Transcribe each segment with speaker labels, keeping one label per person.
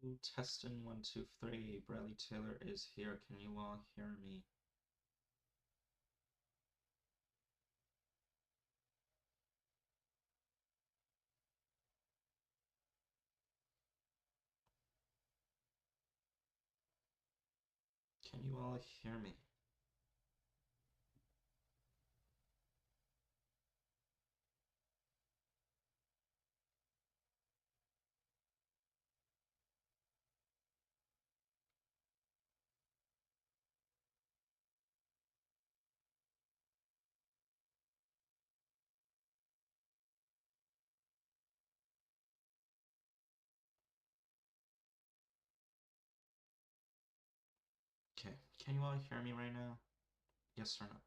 Speaker 1: Testing 1, 2, 3. Bradley Taylor is here. Can you all hear me? Can you all hear me? Okay, can you all hear me right now? Yes or no?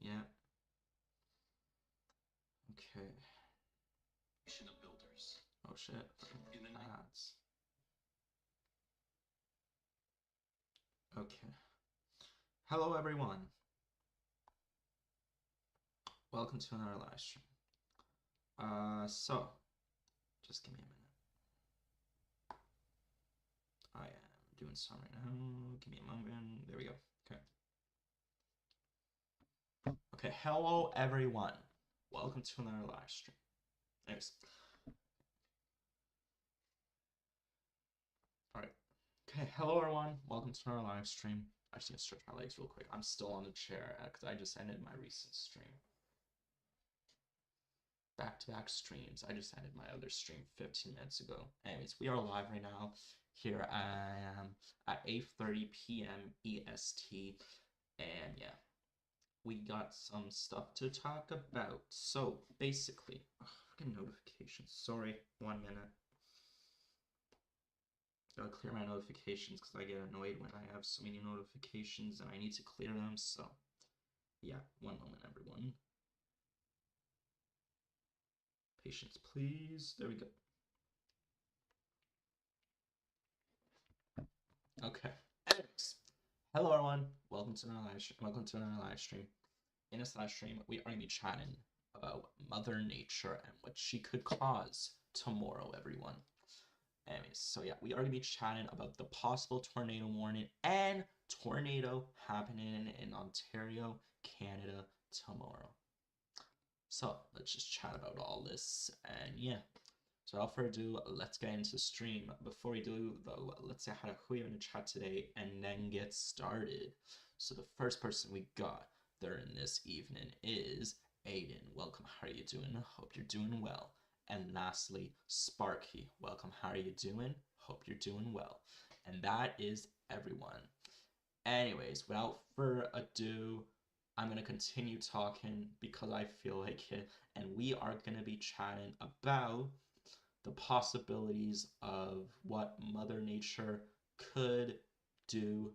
Speaker 1: Yeah. Okay. Oh shit. Ads. Okay. Hello everyone. Welcome to another live stream. So just give me a minute. I am doing some right now. Give me a moment. There we go. Okay. Okay, hello everyone. Welcome to another live stream. Anyways. Alright. Okay, hello everyone. Welcome to another live stream. I just need to stretch my legs real quick. I'm still on the chair because I just ended my recent stream. Back-to-back streams. I just ended my other stream 15 minutes ago. Anyways, we are live right now. Here I am at 8:30 p.m. EST. And yeah, we got some stuff to talk about. So basically, fucking notifications. Sorry, 1 minute. Gotta clear my notifications because I get annoyed when I have so many notifications and I need to clear them. So yeah, 1 moment, everyone. Patience, please. There we go. Okay. Anyways, hello everyone. Welcome to another live stream. In this live stream, we are gonna be chatting about Mother Nature and what she could cause tomorrow, everyone. Anyways, so yeah, we are gonna be chatting about the possible tornado warning and tornado happening in Ontario, Canada tomorrow. So let's just chat about all this, and yeah. So without further ado, let's get into the stream. Before we do though, let's say hi to who we have in the chat today and then get started. So the first person we got there in this evening is Aiden. Welcome, how are you doing? Hope you're doing well. And lastly, Sparky. Welcome, how are you doing? Hope you're doing well. And that is everyone. Anyways, without further ado, I'm going to continue talking because I feel like it. And we are going to be chatting about the possibilities of what Mother Nature could do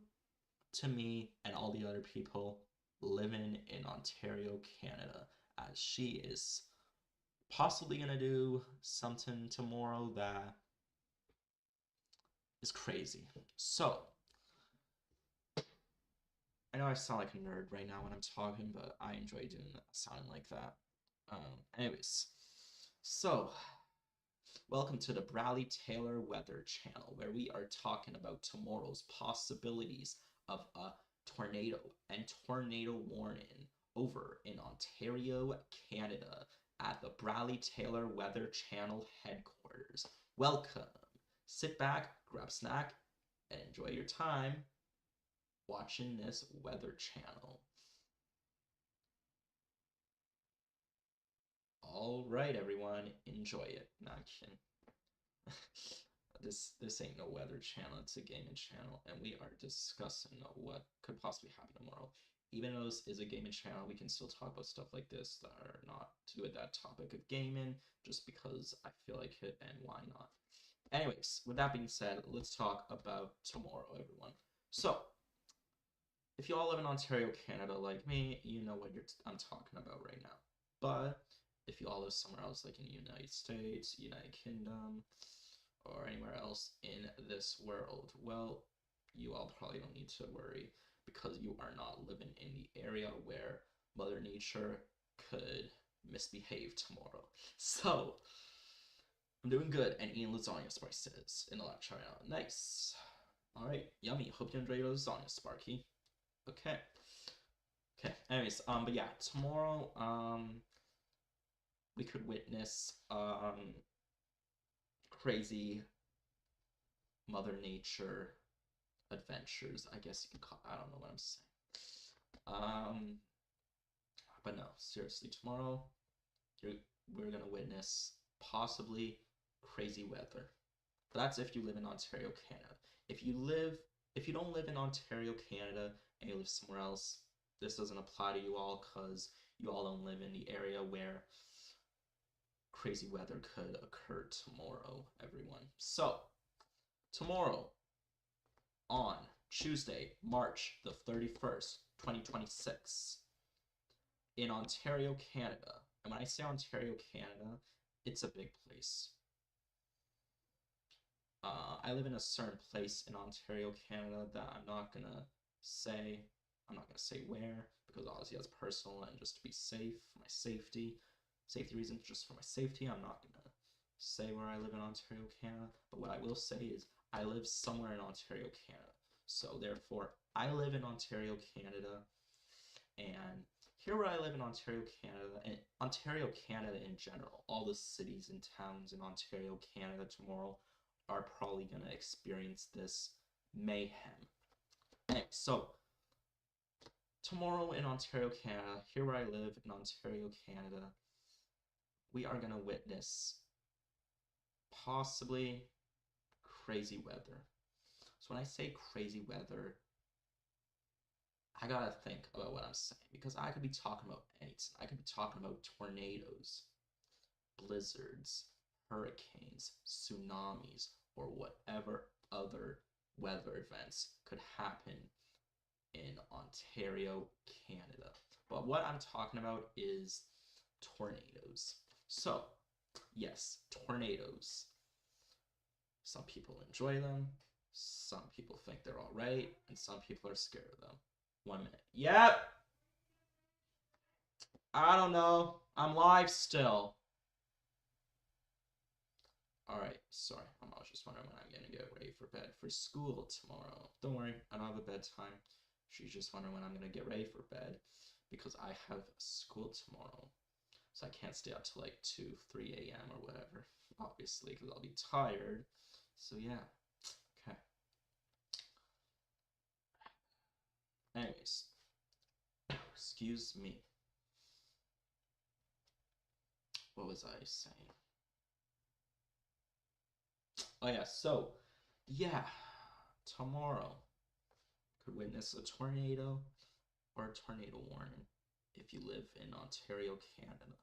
Speaker 1: to me and all the other people living in Ontario, Canada, as she is possibly going to do something tomorrow that is crazy. So, I know I sound like a nerd right now when I'm talking, but I enjoy doing that, sounding like that. Anyways, so welcome to the Bradley Taylor Weather Channel, where we are talking about tomorrow's possibilities of a tornado and tornado warning over in Ontario, Canada, at the Bradley Taylor Weather Channel headquarters. Welcome. Sit back, grab a snack, and enjoy your time watching this weather channel. All right, everyone, enjoy it. Not kidding. this ain't no weather channel, it's a gaming channel, and we are discussing what could possibly happen tomorrow. Even though this is a gaming channel, we can still talk about stuff like this that are not to do with that topic of gaming, just because I feel like it, and why not? Anyways, with that being said, let's talk about tomorrow, everyone. So, if you all live in Ontario, Canada, like me, you know what I'm talking about right now. But if if you all live somewhere else, like in the United States, United Kingdom, or anywhere else in this world, well, you all probably don't need to worry because you are not living in the area where Mother Nature could misbehave tomorrow. So, I'm doing good and eating lasagna, Sparky says in the live chat now. Nice. Alright, yummy. Hope you enjoy your lasagna, Sparky. Okay. Okay, anyways, but yeah, tomorrow, we could witness, crazy Mother Nature adventures, I guess you can call. I don't know what I'm saying. But no, seriously, tomorrow we're gonna witness possibly crazy weather. But that's if you live in Ontario, Canada. If you don't live in Ontario, Canada, and you live somewhere else, this doesn't apply to you all because you all don't live in the area where crazy weather could occur tomorrow, everyone. So, tomorrow, on Tuesday, March the 31st, 2026, in Ontario, Canada. And when I say Ontario, Canada, it's a big place. I live in a certain place in Ontario, Canada that I'm not gonna say. I'm not gonna say where because obviously that's personal and just to be safe, for my safety reasons, just for my safety, I'm not gonna say where I live in Ontario, Canada. But what I will say is I live somewhere in Ontario, Canada. So therefore, I live in Ontario, Canada, and here where I live in Ontario, Canada, and Ontario, Canada in general, all the cities and towns in Ontario, Canada tomorrow are probably going to experience this mayhem. Anyway, so tomorrow in Ontario, Canada, here where I live in Ontario, Canada, we are going to witness possibly crazy weather. So when I say crazy weather, I gotta think about what I'm saying because I could be talking about anything. I could be talking about tornadoes, blizzards, hurricanes, tsunamis, or whatever other weather events could happen in Ontario, Canada. But what I'm talking about is tornadoes. So, yes, tornadoes. Some people enjoy them, some people think they're alright, and some people are scared of them. 1 minute. Yep! I don't know. I'm live still. Alright, sorry. I was just wondering when I'm gonna get ready for bed for school tomorrow. Don't worry, I don't have a bedtime. She's just wondering when I'm gonna get ready for bed because I have school tomorrow. So I can't stay up till like 2, 3 a.m. or whatever, obviously, because I'll be tired. So yeah. Okay. Anyways. Excuse me. What was I saying? Oh yeah, so, yeah, tomorrow could witness a tornado or a tornado warning if you live in Ontario, Canada.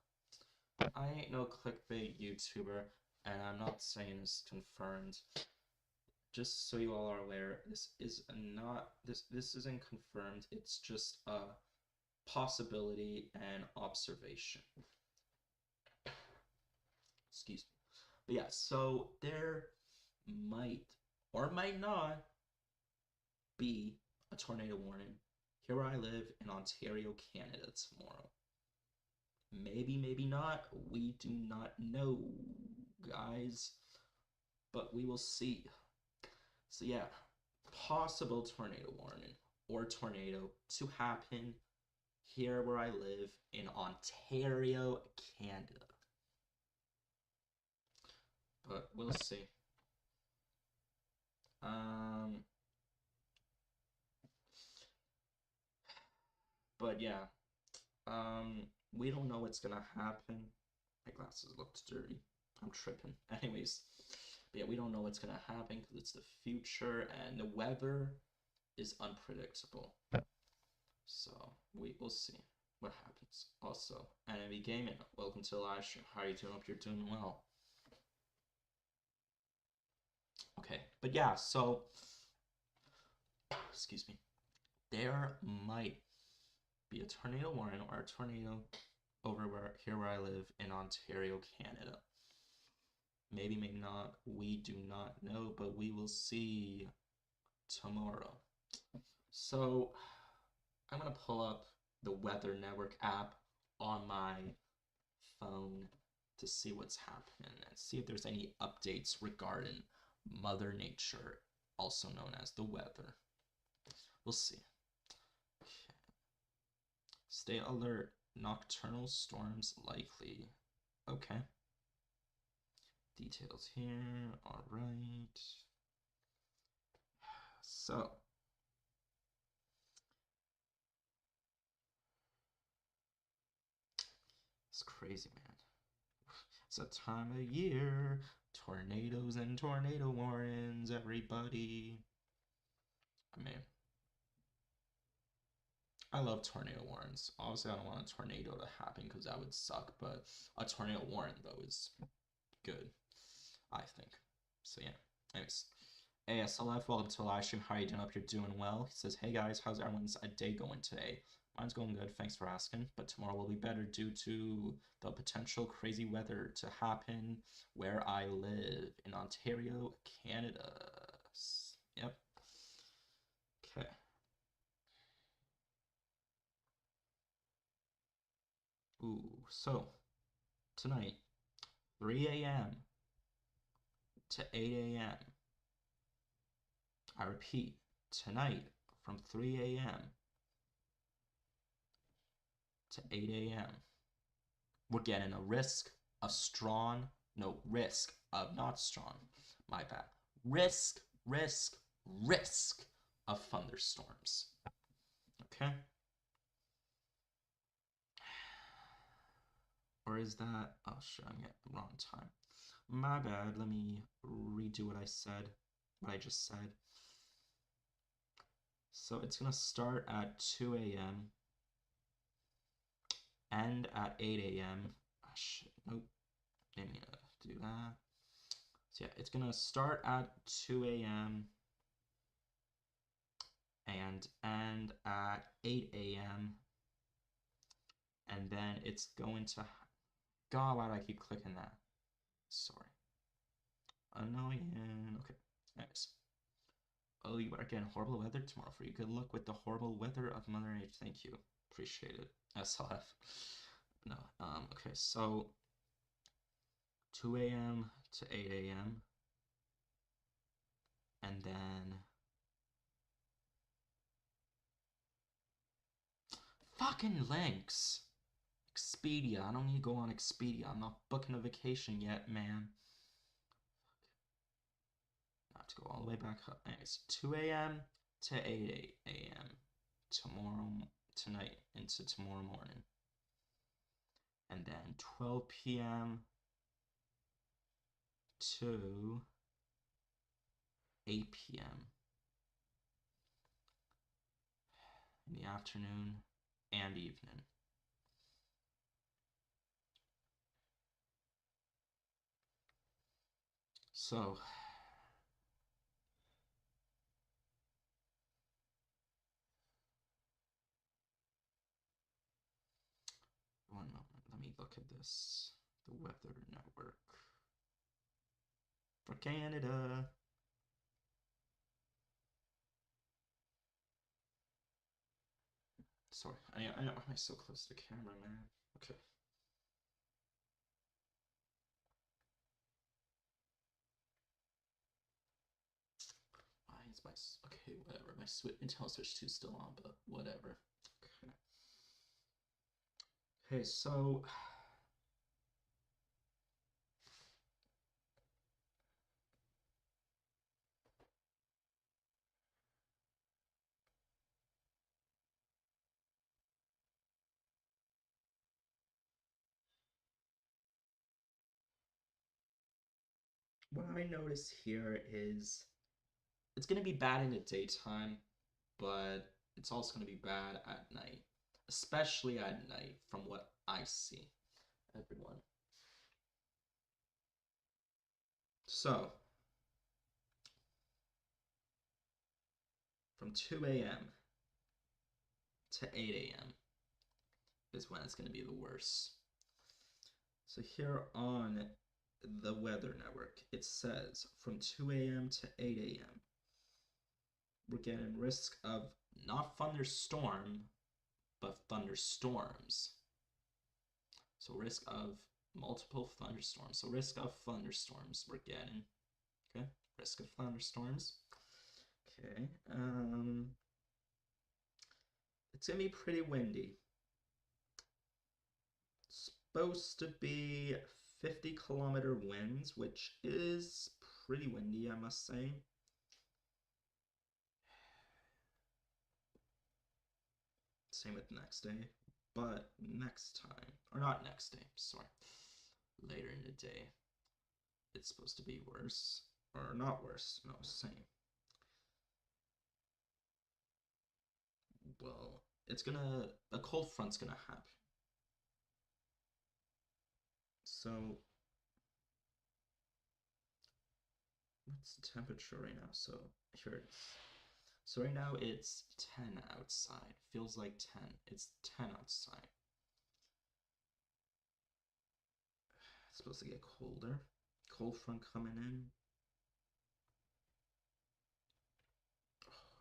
Speaker 1: I ain't no clickbait YouTuber, and I'm not saying this confirmed. Just so you all are aware, this isn't confirmed, it's just a possibility and observation. Excuse me. But yeah, so there might or might not be a tornado warning here where I live in Ontario, Canada tomorrow. Maybe, maybe not. We do not know, guys. But we will see. So yeah, possible tornado warning or tornado to happen here where I live in Ontario, Canada. But we'll see. But yeah, we don't know what's gonna happen. My glasses looked dirty. I'm tripping. Anyways, but yeah, we don't know what's gonna happen because it's the future and the weather is unpredictable. So we'll see what happens. Also, Enemy Gaming, welcome to the live stream. How are you doing? Hope you're doing well. Okay, but yeah, so excuse me. There might be a tornado warning or a tornado over where I live in Ontario, Canada. Maybe, maybe not. We do not know, but we will see tomorrow. So I'm gonna pull up the Weather Network app on my phone to see what's happening and see if there's any updates regarding Mother Nature, also known as the weather. We'll see. Okay. Stay alert. Nocturnal storms likely. Okay. Details here. All right. So, it's crazy, man. It's a time of year. Tornadoes and tornado warnings, everybody. I mean, I love tornado warnings. Obviously, I don't want a tornado to happen because that would suck, but a tornado warning, though, is good, I think. So, yeah. Anyways. ASLF, welcome to the live stream. How are you doing? Hope you're doing well. He says, hey guys, how's everyone's day going today? Mine's going good, thanks for asking. But tomorrow will be better due to the potential crazy weather to happen where I live in Ontario, Canada. Yep. Okay. Ooh, so tonight, 3 a.m. to 8 a.m. I repeat, tonight from 3 a.m. to 8 a.m. We're getting a risk of risk of not strong. My bad. Risk of thunderstorms. Okay? Or is that, oh shit, I'm getting the wrong time. My bad, let me redo what I just said. So it's gonna start at 2 a.m. end at 8 a.m. Oh shit, nope. Didn't mean to do that. So yeah, it's gonna start at 2 a.m. and end at 8 a.m. and then it's going to, God, why do I keep clicking that? Sorry. Annoying. Okay, nice. Oh, you are getting horrible weather tomorrow for you. Good luck with the horrible weather of Mother Nature. Thank you. Appreciate it. SLF. No. Okay, so 2 a.m. to 8 a.m. and then fucking links. Expedia. I don't need to go on Expedia. I'm not booking a vacation yet, man. I have to go all the way back up. Anyways, 2 a.m. to 8 a.m. tonight into tomorrow morning. And then 12 p.m. to 8 p.m. in the afternoon and evening. So, one moment, let me look at this. The Weather Network for Canada. Sorry, I am I so close to the camera, man? Okay. Why is my okay? Whatever. My Nintendo Switch 2 still on, but whatever. Okay. Okay, so what I notice here is it's gonna be bad in the daytime, but it's also gonna be bad at night, especially at night, from what I see. Everyone. So from 2 a.m. to 8 a.m. is when it's going to be the worst. So here on the Weather Network, it says from 2 a.m. to 8 a.m. we're getting risk of not thunderstorm, but thunderstorms. So risk of multiple thunderstorms. So risk of thunderstorms we're getting. Okay, risk of thunderstorms. Okay, it's gonna be pretty windy. Supposed to be 50-kilometer winds, which is pretty windy, I must say. Same with next day, but next time, or not next day, sorry, later in the day, it's supposed to be worse, or not worse, no, same. Well, a cold front's gonna happen. So, what's the temperature right now? So, here it is. So right now it's 10 outside. Feels like 10. It's 10 outside. It's supposed to get colder. Cold front coming in.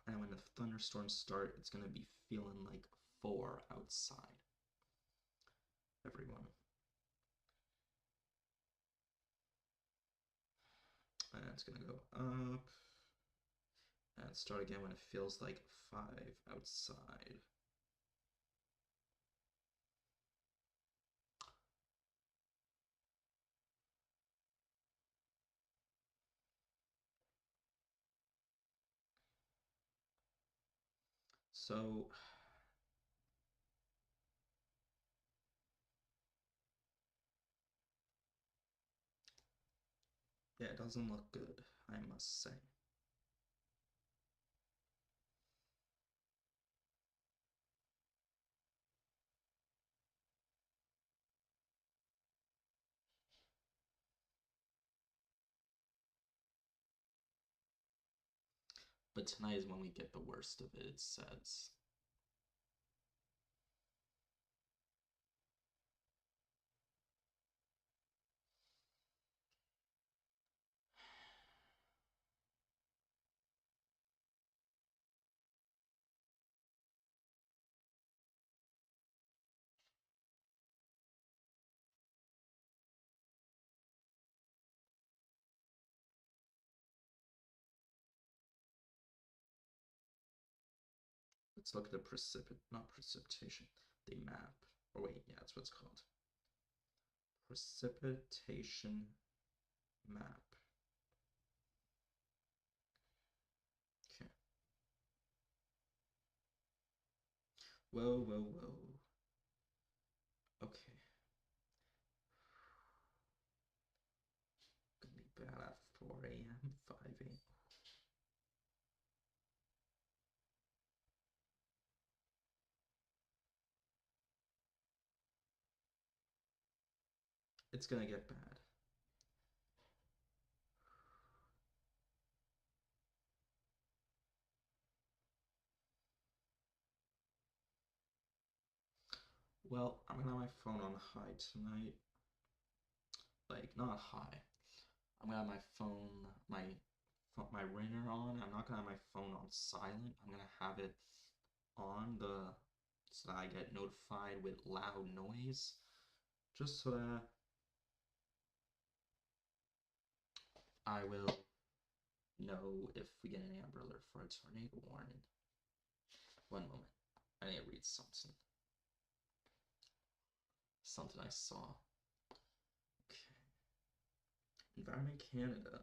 Speaker 1: And when the thunderstorms start, it's going to be feeling like 4 outside. Everyone. And it's going to go up. And start again when it feels like 5 outside. So, yeah, it doesn't look good, I must say. But tonight is when we get the worst of it, it says. Let's look at the precipitation, the map. Or wait, yeah, that's what it's called. Precipitation map. Okay. Whoa, whoa, whoa. Okay. Gonna be bad at 4 a.m., 5 a.m. It's gonna get bad. Well, I'm gonna have my phone on high tonight. Like, not high. I'm gonna have my phone, my ringer on. I'm not gonna have my phone on silent. I'm gonna have it on so that I get notified with loud noise. Just so that I will know if we get an Amber Alert for a tornado warning. One moment. I need to read something. Something I saw. Okay. Environment Canada.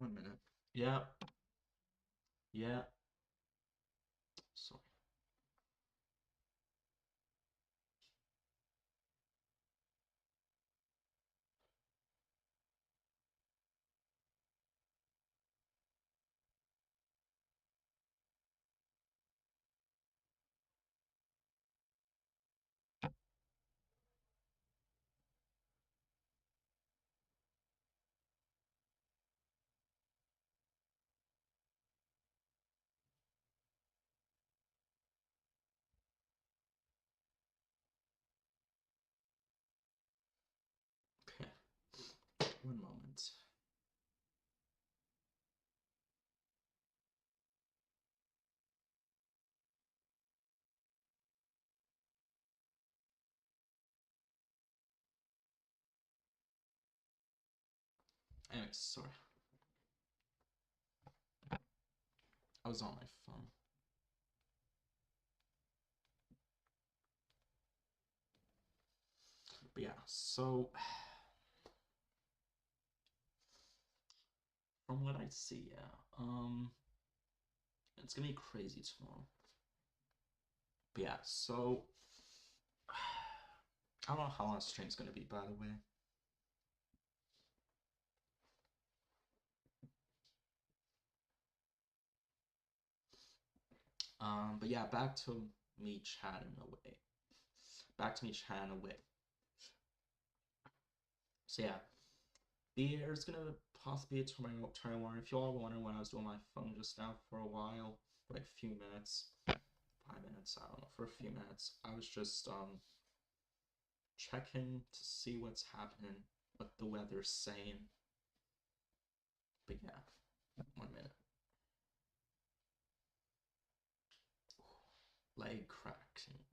Speaker 1: 1 minute. Yeah. Yeah. Sorry. Okay. 1 moment. Anyways, sorry. I was on my phone. But yeah, so from what I see, yeah, it's gonna be crazy tomorrow. But yeah, so I don't know how long the stream's gonna be, by the way. But yeah, back to me chatting away. Back to me chatting away. So yeah, there's gonna possibly be a turn warning. If you all wondering when I was doing my phone just now for a while, for like a few minutes, 5 minutes, I don't know, for a few minutes, I was just checking to see what's happening, what the weather's saying. But yeah, 1 minute. Leg cracking.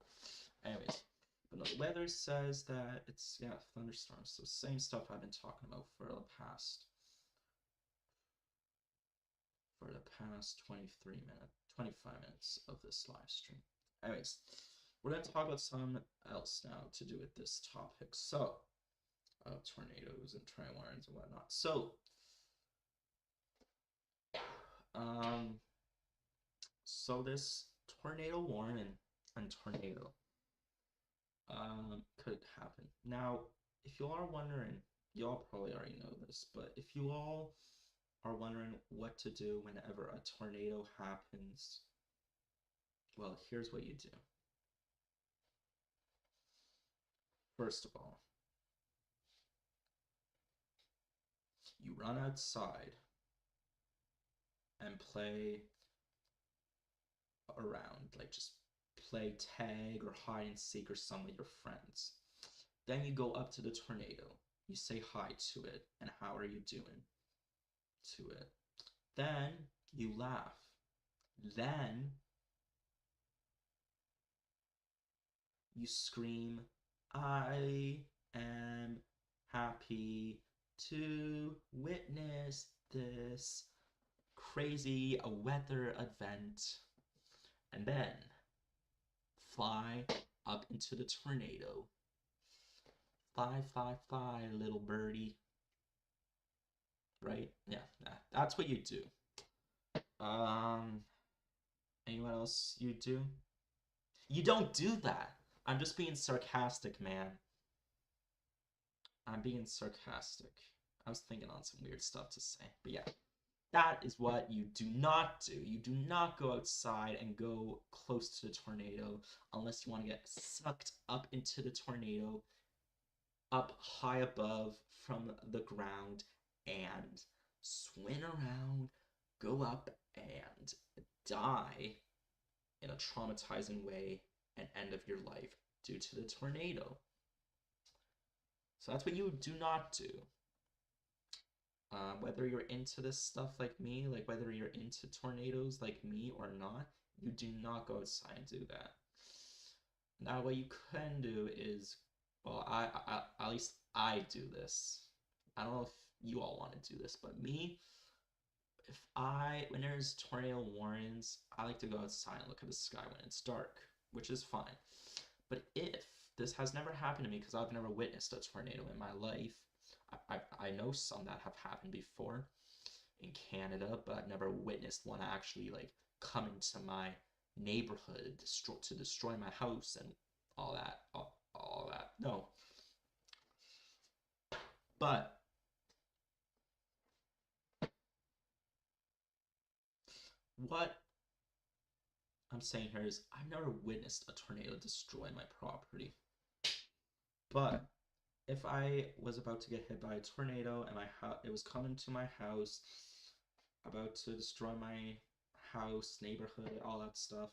Speaker 1: Anyways, but no, the weather says that it's, yeah, thunderstorms. So same stuff I've been talking about for the past 25 minutes of this live stream. Anyways, we're going to talk about something else now to do with this topic. So, tornadoes and warnings and whatnot. So, this tornado warning and tornado could happen. Now, if you all are wondering, you all probably already know this, but if you all are wondering what to do whenever a tornado happens, well, here's what you do. First of all, you run outside and play around, like just play tag or hide and seek or some with your friends. Then you go up to the tornado. You say hi to it, and how are you doing to it. Then you laugh. Then you scream, I am happy to witness this crazy weather event. And then fly up into the tornado. Fly, fly, fly, little birdie. Right? Yeah, that's what you do. Anyone else you do? You don't do that. I'm just being sarcastic, man. I'm being sarcastic. I was thinking on some weird stuff to say, but yeah. That is what you do not do. You do not go outside and go close to the tornado unless you want to get sucked up into the tornado, up high above from the ground, and swing around, go up, and die in a traumatizing way and end of your life due to the tornado. So that's what you do not do. Whether you're into this stuff like me, like whether you're into tornadoes like me or not, you do not go outside and do that. Now, what you can do is, well, I at least I do this. I don't know if you all want to do this, but me, when there's tornado warnings, I like to go outside and look at the sky when it's dark, which is fine. But if this has never happened to me because I've never witnessed a tornado in my life, I know some that have happened before. in Canada, but I've never witnessed one actually like come into my neighborhood to destroy my house and all that. All that. No. But what I'm saying here is I've never witnessed a tornado destroy my property. But if I was about to get hit by a tornado and it was coming to my house, about to destroy my house, neighborhood, all that stuff,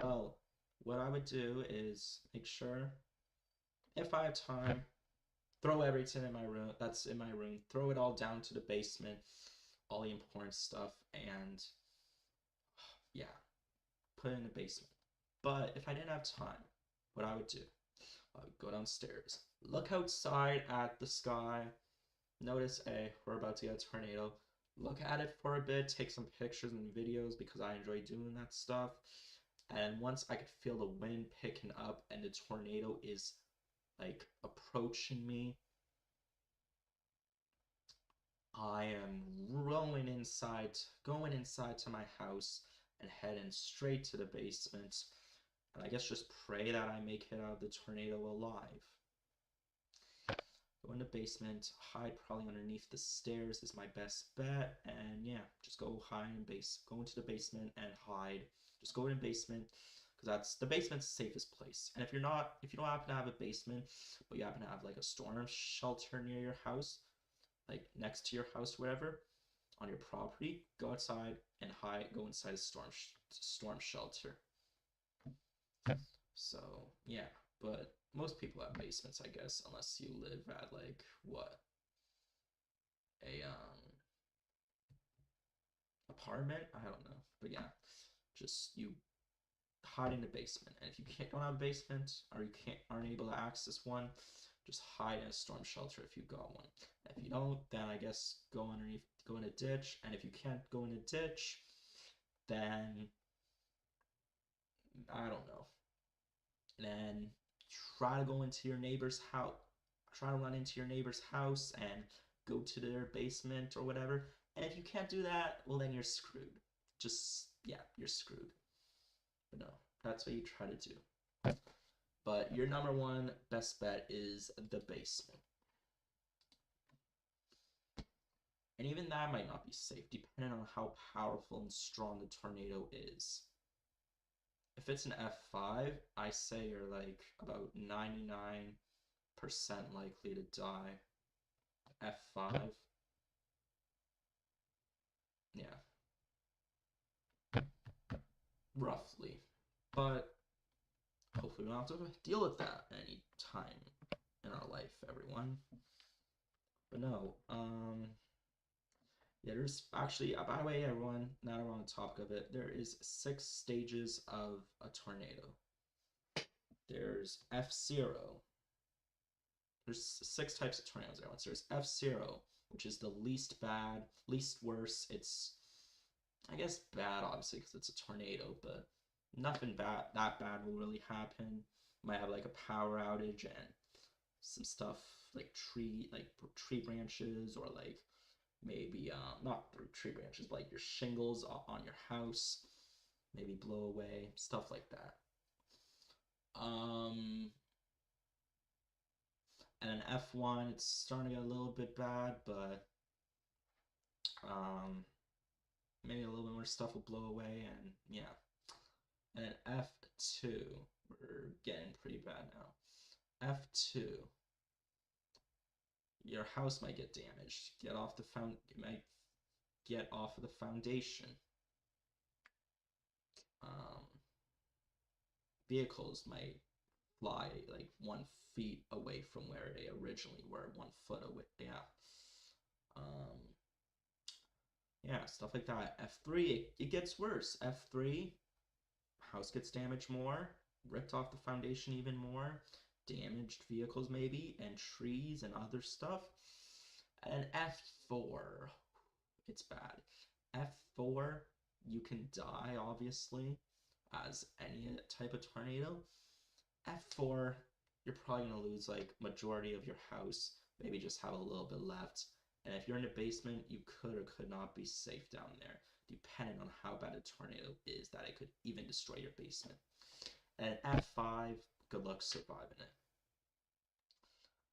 Speaker 1: well, what I would do is make sure, if I have time, throw everything in my room that's in my room, throw it all down to the basement, all the important stuff, and yeah, put it in the basement. But if I didn't have time, what I would do, I would go downstairs, look outside at the sky, notice, hey, we're about to get a tornado. Look at it for a bit, take some pictures and videos because I enjoy doing that stuff. And once I could feel the wind picking up and the tornado is like approaching me, I am going inside to my house and heading straight to the basement. And I guess just pray that I make it out of the tornado alive. Go in the basement, hide probably underneath the stairs is my best bet, and yeah, just go into the basement and hide. Just go in the basement, because the basement's the safest place. And if you don't happen to have a basement, but you happen to have like a storm shelter near your house, like next to your house, whatever, on your property, go outside and hide. Go inside a storm shelter. So yeah, but most people have basements, I guess, unless you live at like what, a apartment. I don't know, but yeah, just you hide in the basement. And if you don't have a basement or you aren't able to access one, just hide in a storm shelter if you got one. If you don't, then I guess go in a ditch. And if you can't go in a ditch, then I don't know. Then try to go into your neighbor's house. Try to run into your neighbor's house and go to their basement or whatever. And if you can't do that, well, then you're screwed. Yeah, you're screwed. But no, that's what you try to do. But your number one best bet is the basement. And even that might not be safe, depending on how powerful and strong the tornado is. If it's an F5, I say you're like about 99% likely to die. F5. Yeah. Roughly. But hopefully we don't have to deal with that any time in our life, everyone. But no, yeah, there's actually, by the way, everyone, now we're on the topic of it, there is 6 stages of a tornado. There's F0. There's 6 types of tornadoes, everyone. So there's F0, which is the least bad, least worse. It's, I guess, bad, obviously, because it's a tornado, but nothing that bad will really happen. Might have like a power outage and some stuff like tree branches, or like maybe not tree branches, but like your shingles on your house maybe blow away, stuff like that. And an F1, it's starting to get a little bit bad, but maybe a little bit more stuff will blow away, and yeah. And an F2, we're getting pretty bad now. F2, your house might get damaged. You might get off of the foundation. Vehicles might fly like 1 feet away from where they originally were, 1 foot away. Yeah. Yeah, stuff like that. F3, it gets worse. F3, house gets damaged more, ripped off the foundation even more, damaged vehicles maybe, and trees and other stuff. And F4, it's bad. F4, you can die, obviously, as any type of tornado. F4, you're probably going to lose like majority of your house, maybe just have a little bit left. And if you're in the basement, you could or could not be safe down there, depending on how bad a tornado is that it could even destroy your basement. And at F5, good luck surviving it.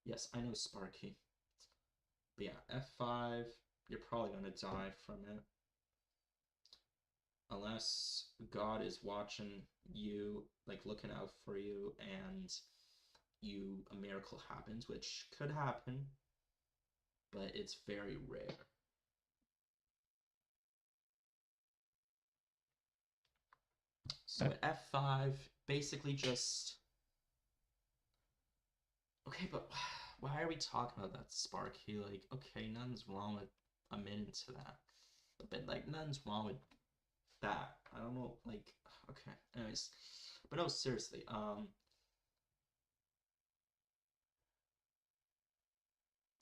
Speaker 1: Yes, I know, Sparky. But yeah, F5, you're probably gonna die from it. Unless God is watching you, like looking out for you, and a miracle happens, which could happen, but it's very rare. So at F5, basically just... Okay, but why are we talking about that, Sparky? Like, okay, nothing's wrong with admitting to that. But, like, nothing's wrong with that. I don't know, like, okay, anyways. But no, seriously,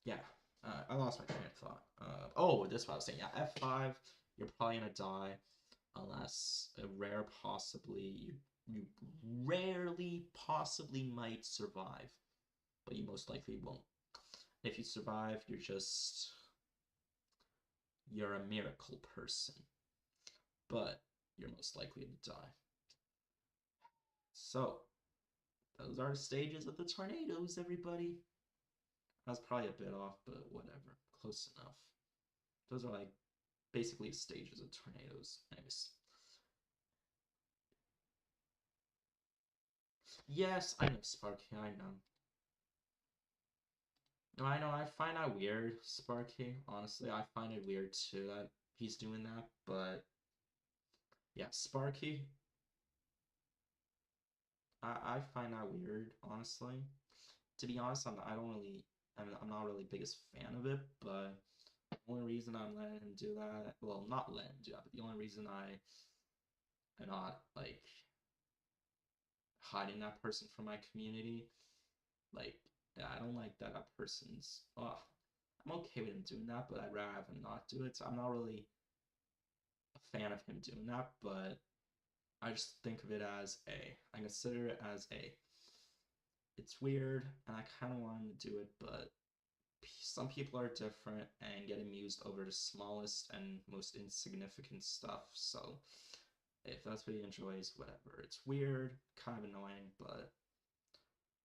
Speaker 1: yeah, I lost my train of thought. Oh, this is what I was saying. Yeah, F5, you're probably gonna die unless a rare possibly you rarely possibly might survive, but you most likely won't. If you survive, you're a miracle person, but you're most likely to die. So those are the stages of the tornadoes, everybody. That's probably a bit off, but whatever, close enough. Those are like basically stages of tornadoes. Anyways. Yes, I know, Sparky, I know. I know, I find that weird, Sparky. Honestly, I find it weird too that he's doing that, but yeah, Sparky, I find that weird, honestly. To be honest, I'm not really biggest fan of it, but the only reason I'm letting him do that, well, not letting him do that, but the only reason I am not, like, hiding that person from my community, like, yeah, I don't like that person's, oh, I'm okay with him doing that, but I'd rather have him not do it, so I'm not really a fan of him doing that, but I just think of it as I consider it as it's weird, and I kind of want him to do it, but some people are different and get amused over the smallest and most insignificant stuff, so if that's what he enjoys, whatever. It's weird, kind of annoying, but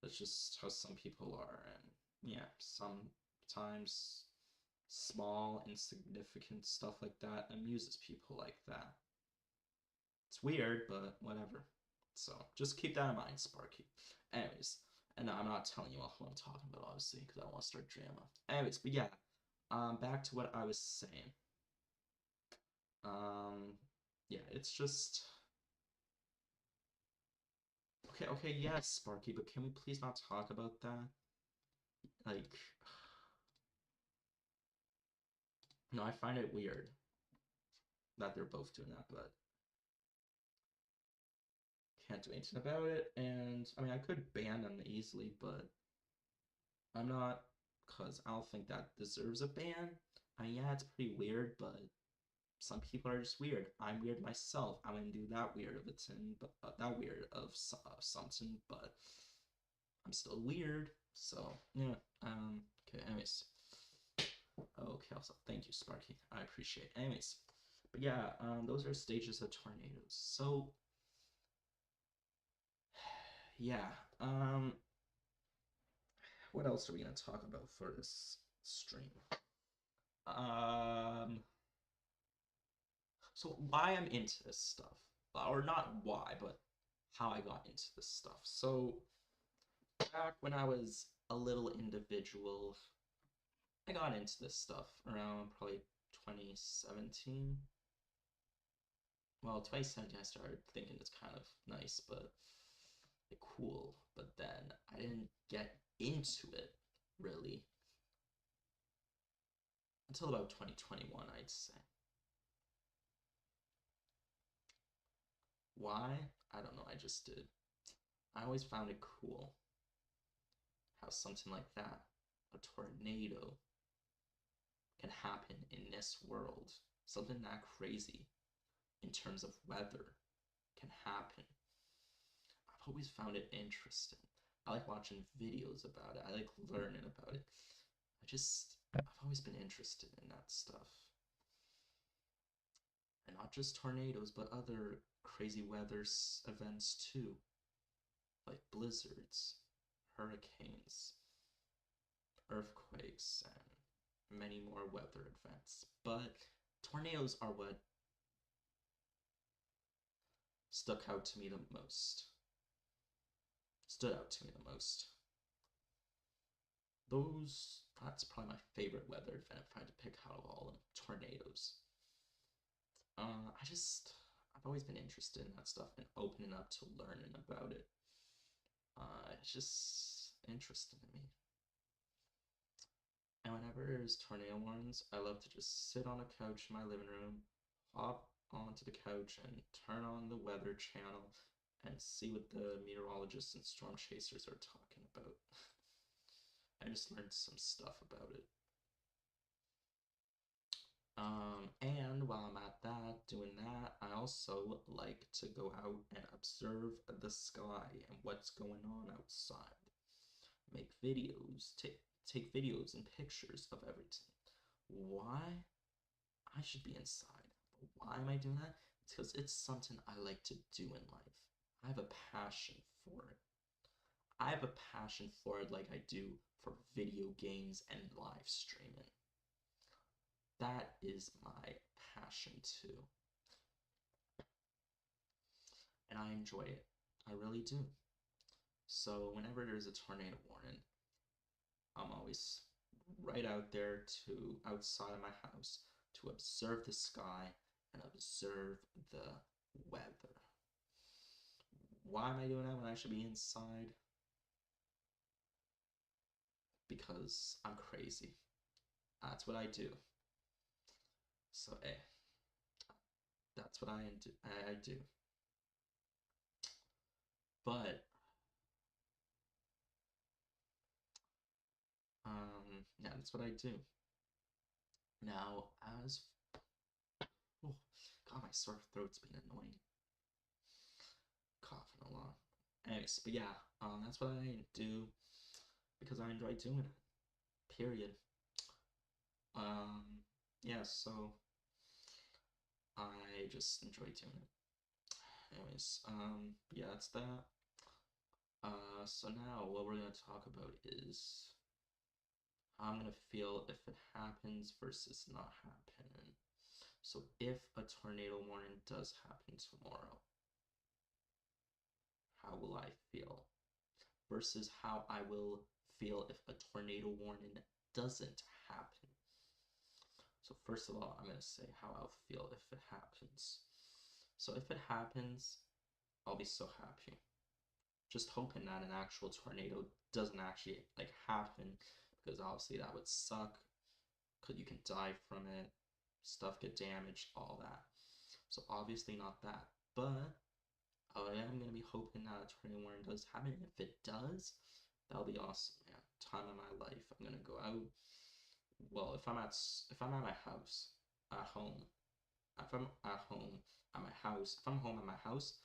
Speaker 1: that's just how some people are, and yeah, sometimes small, insignificant stuff like that amuses people like that. It's weird, but whatever. So just keep that in mind, Sparky. Anyways, and I'm not telling you all who I'm talking about, obviously, because I don't want to start drama. Anyways, but yeah, back to what I was saying. Yeah, it's just okay, yes, Sparky, but can we please not talk about that? Like, no, I find it weird that they're both doing that, but can't do anything about it. And I mean, I could ban them easily, but I'm not, because I don't think that deserves a ban. I mean, yeah, it's pretty weird, but some people are just weird. I'm weird myself. I wouldn't do that weird of a thing, but that weird of something, but I'm still weird. So yeah. Okay. Anyways. Okay. Also, thank you, Sparky. I appreciate it. Anyways, but yeah. Those are stages of tornadoes. So yeah. What else are we gonna talk about for this stream? So why I'm into this stuff, or not why, but how I got into this stuff. So back when I was a little individual, I got into this stuff around probably 2017. Well, 2017 I started thinking it's kind of nice, but cool. But then I didn't get into it really until about 2021, I'd say. Why? I don't know, I just did. I always found it cool how something like that, a tornado, can happen in this world. Something that crazy in terms of weather can happen. I've always found it interesting. I like watching videos about it. I like learning about it. I just I've always been interested in that stuff. And not just tornadoes, but other crazy weather events too, like blizzards, hurricanes, earthquakes, and many more weather events. But tornadoes are what stuck out to me the most. Stood out to me the most. That's probably my favorite weather event if I had to pick out of all of them. Tornadoes. I've always been interested in that stuff and opening up to learning about it. It's just interesting to me. And whenever there's tornado warnings, I love to just sit on a couch in my living room, hop onto the couch, and turn on the weather channel and see what the meteorologists and storm chasers are talking about. I just learned some stuff about it. And while I'm at that, doing that, I also like to go out and observe the sky and what's going on outside. Make videos, take videos and pictures of everything. Why? I should be inside. Why am I doing that? It's because it's something I like to do in life. I have a passion for it. I have a passion for it like I do for video games and live streaming. That is my passion too. And I enjoy it. I really do. So whenever there's a tornado warning, I'm always right out there to outside of my house to observe the sky and observe the weather. Why am I doing that when I should be inside? Because I'm crazy. That's what I do. So, that's what I do. But, yeah, that's what I do. Now, oh, God, my sore throat's been annoying. Coughing a lot. Anyways, but yeah, that's what I do because I enjoy doing it. Period. Yeah, so I just enjoy doing it. Anyways, yeah, that's that. So now what we're gonna talk about is how I'm gonna feel if it happens versus not happening. So if a tornado warning does happen tomorrow, how will I feel? Versus how I will feel if a tornado warning doesn't happen. So first of all, I'm gonna say how I'll feel if it happens. So if it happens, I'll be so happy. Just hoping that an actual tornado doesn't actually like happen, because obviously that would suck. Cause you can die from it, stuff get damaged, all that. So obviously not that. But I am gonna be hoping that a tornado warning does happen. If it does, that'll be awesome, man. Time of my life. I'm gonna go out. Well, if I'm at my house, at home, if I'm at home at my house, if I'm home at my house,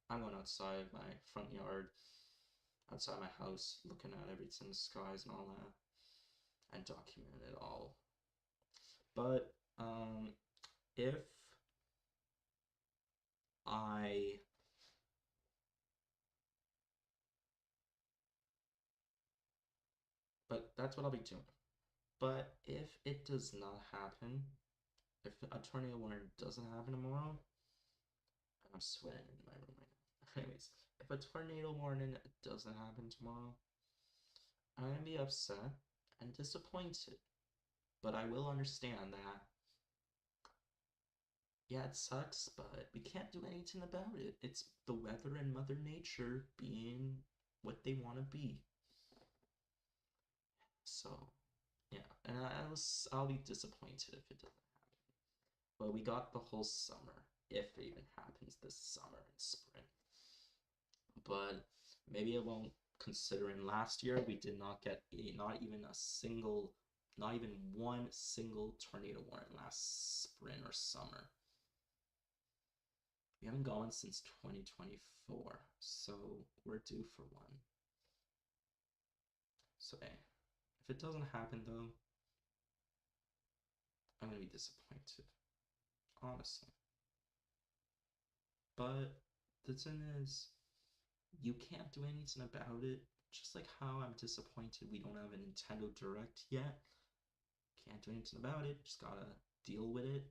Speaker 1: I'm going outside my front yard, outside my house, looking at everything, the skies and all that, and document it all. But if I but that's what I'll be doing. But if it does not happen, if a tornado warning doesn't happen tomorrow, and I'm sweating in my room right now. Anyways, if a tornado warning doesn't happen tomorrow, I'm gonna be upset and disappointed. But I will understand that, yeah, it sucks, but we can't do anything about it. It's the weather and Mother Nature being what they want to be. So, yeah, and I'll be disappointed if it doesn't happen. But we got the whole summer, if it even happens this summer and spring. But maybe it won't, considering last year we did not get not even one single tornado warning last spring or summer. We haven't gone since 2024, so we're due for one. So, if it doesn't happen though, I'm gonna be disappointed, honestly. But the thing is, you can't do anything about it. Just like how I'm disappointed we don't have a Nintendo Direct yet. Can't do anything about it. Just gotta deal with it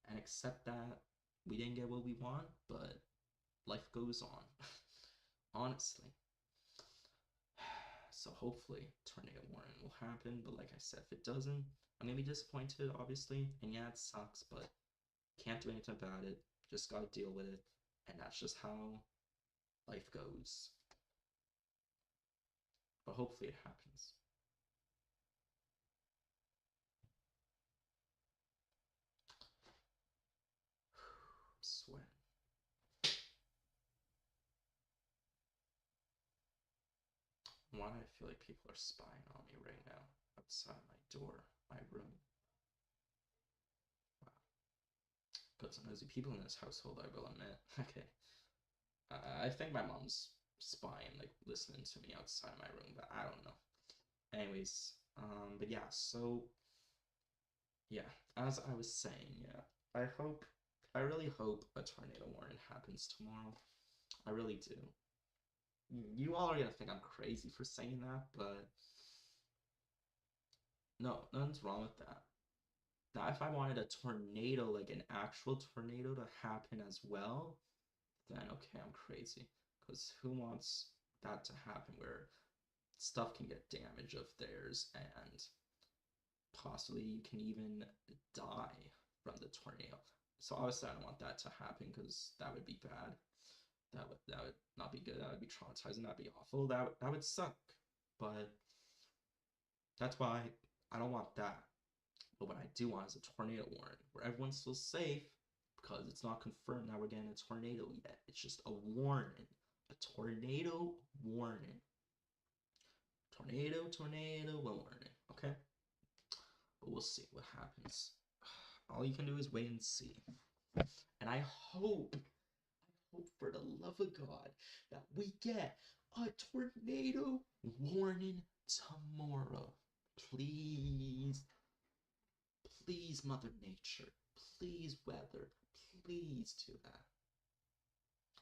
Speaker 1: and accept that we didn't get what we want, but life goes on. Honestly. So hopefully Tornado Warren will happen, but like I said, if it doesn't, I'm gonna be disappointed, obviously. And yeah, it sucks, but can't do anything about it. Just gotta deal with it. And that's just how life goes. But hopefully it happens. I'm sweating. Why do I feel like people are spying on me right now outside my door, my room? Wow. Got some nosy people in this household, I will admit. Okay. I think my mom's spying, like listening to me outside my room, but I don't know. Anyways, but yeah, so yeah, as I was saying, yeah, I really hope a tornado warning happens tomorrow. I really do. You all are gonna think I'm crazy for saying that, but no, nothing's wrong with that. Now, if I wanted a tornado, like an actual tornado to happen as well, then okay, I'm crazy. Because who wants that to happen where stuff can get damaged of theirs and possibly you can even die from the tornado. So obviously I don't want that to happen because that would be bad. That would not be good. That would be traumatizing. That'd be awful. That would suck. But that's why I don't want that. But what I do want is a tornado warning where everyone's still safe because it's not confirmed that we're getting a tornado yet. It's just a warning. A tornado warning. Tornado warning. Okay? But we'll see what happens. All you can do is wait and see. And I hope for the love of God that we get a tornado warning tomorrow. Please. Please, Mother Nature. Please, weather. Please do that.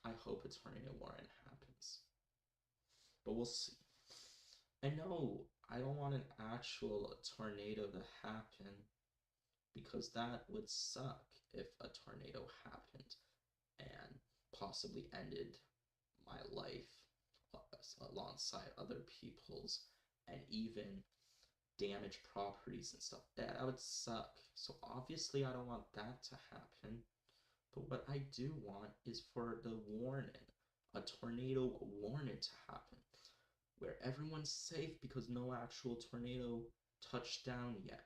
Speaker 1: I hope a tornado warning happens. But we'll see. And no, I don't want an actual tornado to happen because that would suck if a tornado happened and possibly ended my life alongside other people's and even damage properties and stuff. That would suck. So obviously I don't want that to happen. But what I do want is for the warning, a tornado warning to happen, where everyone's safe because no actual tornado touched down yet.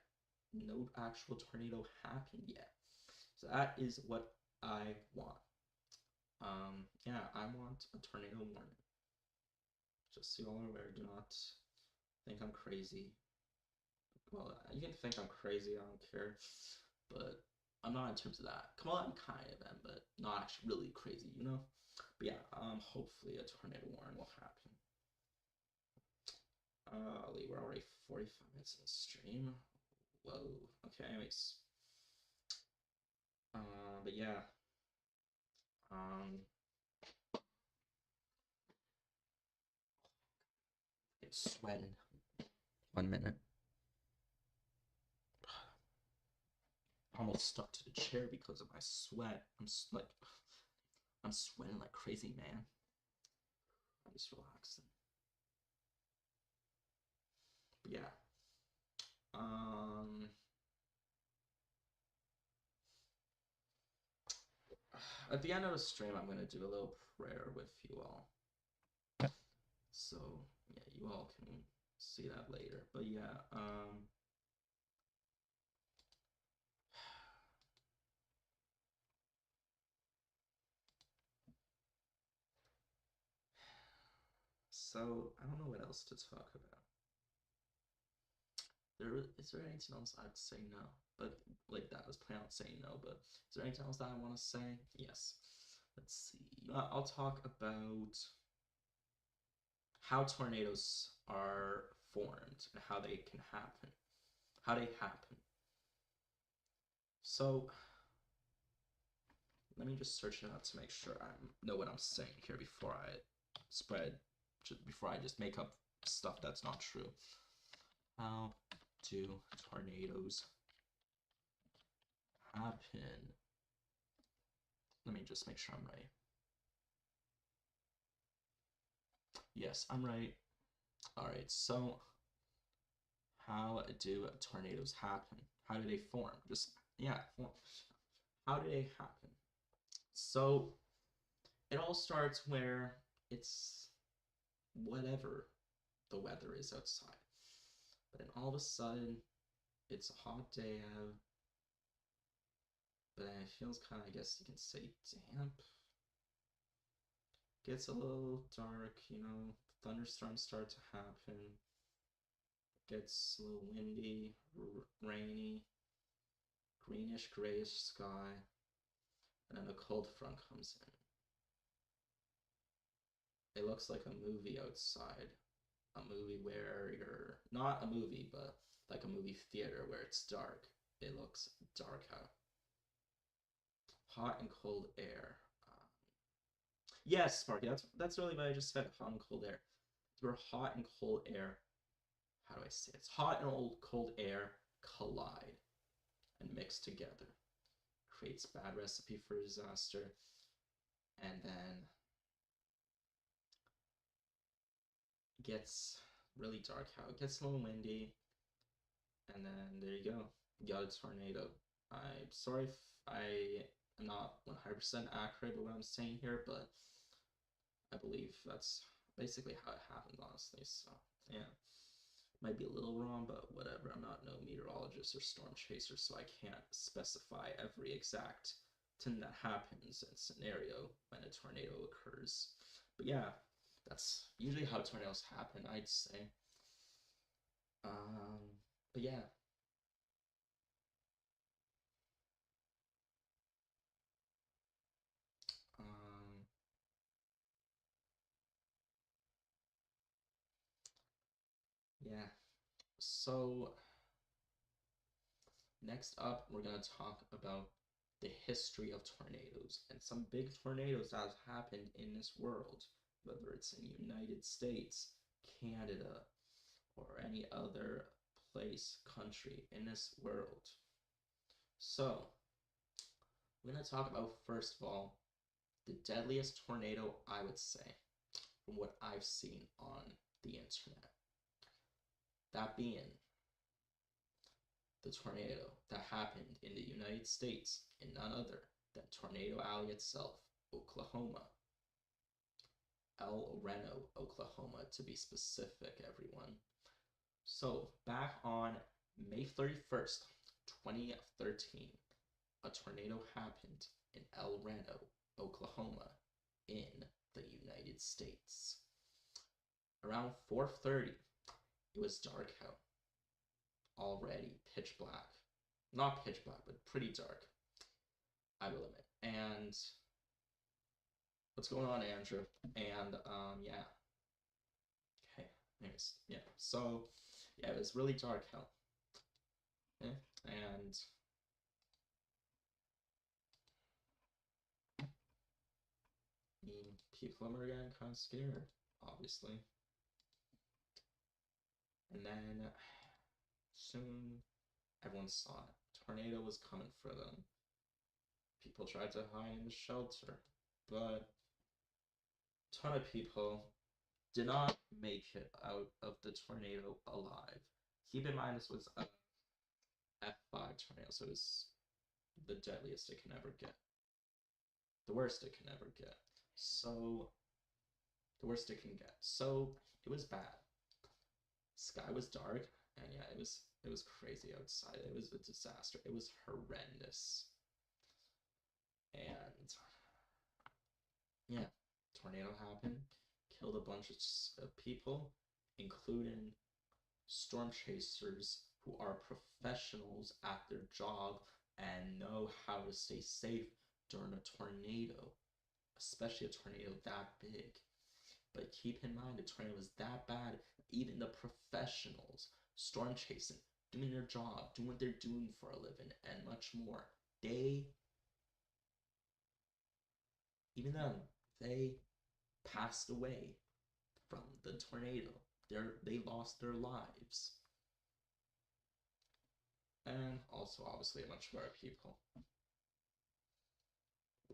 Speaker 1: No actual tornado happened yet. So that is what I want. Yeah, I want a tornado warning. Just so you all are aware, do not think I'm crazy. Well, you can think I'm crazy, I don't care. But I'm not in terms of that. Come on, I'm kind of am, but not actually really crazy, you know? But yeah, hopefully a tornado warning will happen. We're already 45 minutes in the stream. Whoa. Okay, anyways. But yeah. It's sweating. 1 minute. Almost stuck to the chair because of my sweat. I'm sweating like crazy, man. I'm just relaxing. But yeah. At the end of the stream, I'm gonna do a little prayer with you all. So yeah, you all can see that later. But yeah, so I don't know what else to talk about. Is there anything else I'd say no? But like that, I was planning on saying no, but is there anything else that I want to say? Yes. Let's see. I'll talk about how tornadoes are formed and how they can happen. How they happen. So let me just search it out to make sure I know what I'm saying here before I before I just make up stuff that's not true. How do tornadoes happen? Let me just make sure I'm right. Yes, I'm right. All right, so how do tornadoes happen? How do they form? Just, yeah, form. How do they happen? So it all starts where it's whatever the weather is outside. But then all of a sudden, it's a hot day out, but then it feels kind of, I guess you can say, damp. Gets a little dark, thunderstorms start to happen. Gets a little windy, rainy, greenish, grayish sky, and then a cold front comes in. It looks like a movie outside. A movie where you're not a movie, but like a movie theater where it's dark. It looks dark out. Hot and cold air. Yes, Sparky, that's really what I just said. Hot and cold air. Where hot and cold air. How do I say it? It's hot and cold air collide and mix together. Creates bad recipe for disaster. And then gets really dark out. It gets a little windy. And then there you go. You got a tornado. I'm sorry if I am not 100% accurate with what I'm saying here, but I believe that's basically how it happened, honestly. So, yeah. Might be a little wrong, but whatever. I'm not no meteorologist or storm chaser, so I can't specify every exact thing that happens in scenario when a tornado occurs. But yeah, that's usually how tornadoes happen, I'd say. But yeah. Yeah. So next up, we're gonna talk about the history of tornadoes and some big tornadoes that have happened in this world, whether it's in the United States, Canada, or any other place, country in this world. So, we're going to talk about, first of all, the deadliest tornado, I would say, from what I've seen on the internet. That being the tornado that happened in the United States in none other than Tornado Alley itself, Oklahoma. El Reno, Oklahoma, to be specific, everyone. So, back on May 31st, 2013, a tornado happened in El Reno, Oklahoma, in the United States. Around 4:30, it was dark out. Already pitch black. Not pitch black, but pretty dark, I will admit. And what's going on, Andrew? And yeah. Okay, anyways, yeah. So yeah, it was really dark out. Yeah, and people are getting kind of scared, obviously. And then soon everyone saw it. Tornado was coming for them. People tried to hide in the shelter, but a ton of people did not make it out of the tornado alive. Keep in mind this was a F5 tornado, so it was the deadliest it can ever get. The worst it can ever get. So the worst it can get. So it was bad. Sky was dark, and yeah, it was crazy outside. It was a disaster. It was horrendous. And yeah, tornado happened, killed a bunch of people, including storm chasers who are professionals at their job and know how to stay safe during a tornado, especially a tornado that big. But keep in mind, the tornado was that bad, even the professionals, storm chasing, doing their job, doing what they're doing for a living, and much more, they, even then, they passed away from the tornado. They lost their lives. And also, obviously, a bunch of other people.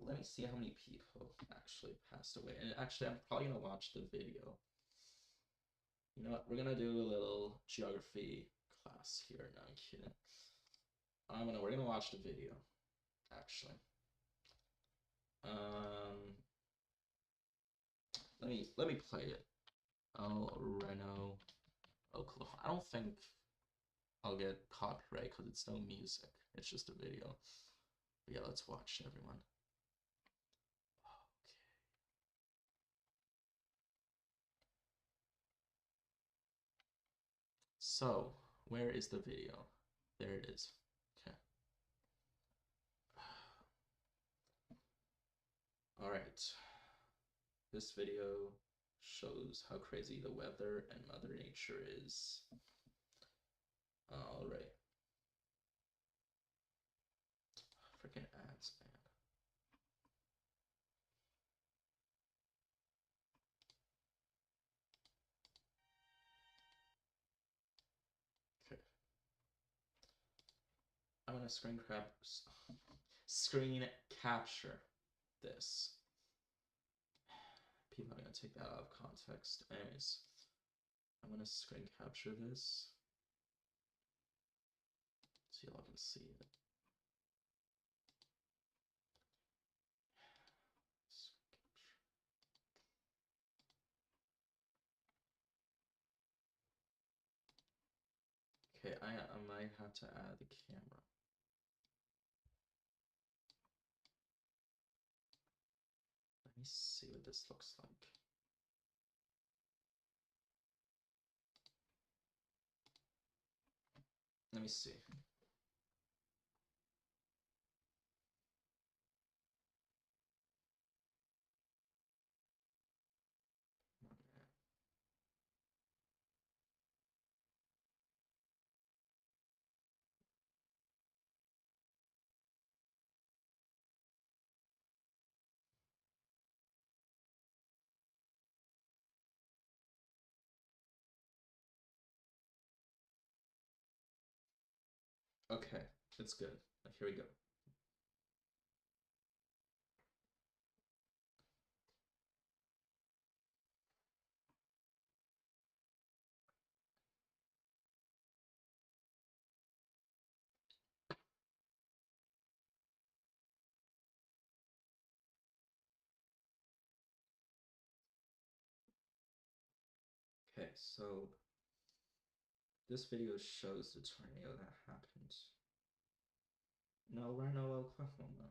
Speaker 1: Let me see how many people actually passed away. And actually, I'm probably gonna watch the video. You know what? We're gonna do a little geography class here. No, I'm kidding. We're gonna watch the video. Actually, let me play it. El Reno, Oklahoma. I don't think I'll get copyright because it's no music. It's just a video. But yeah, let's watch everyone. Okay. So, where is the video? There it is. Okay. Alright. This video shows how crazy the weather and Mother Nature is. Alright. Freaking ads, man. Okay. I'm gonna screen capture this. People are gonna take that out of context. Anyways, I'm gonna screen capture this so y'all can see it. Okay, I might have to add the camera. Let me see what this looks like. Let me see. Okay, it's good. Here we go. Okay, so this video shows the tornado that happened in El Reno, Oklahoma.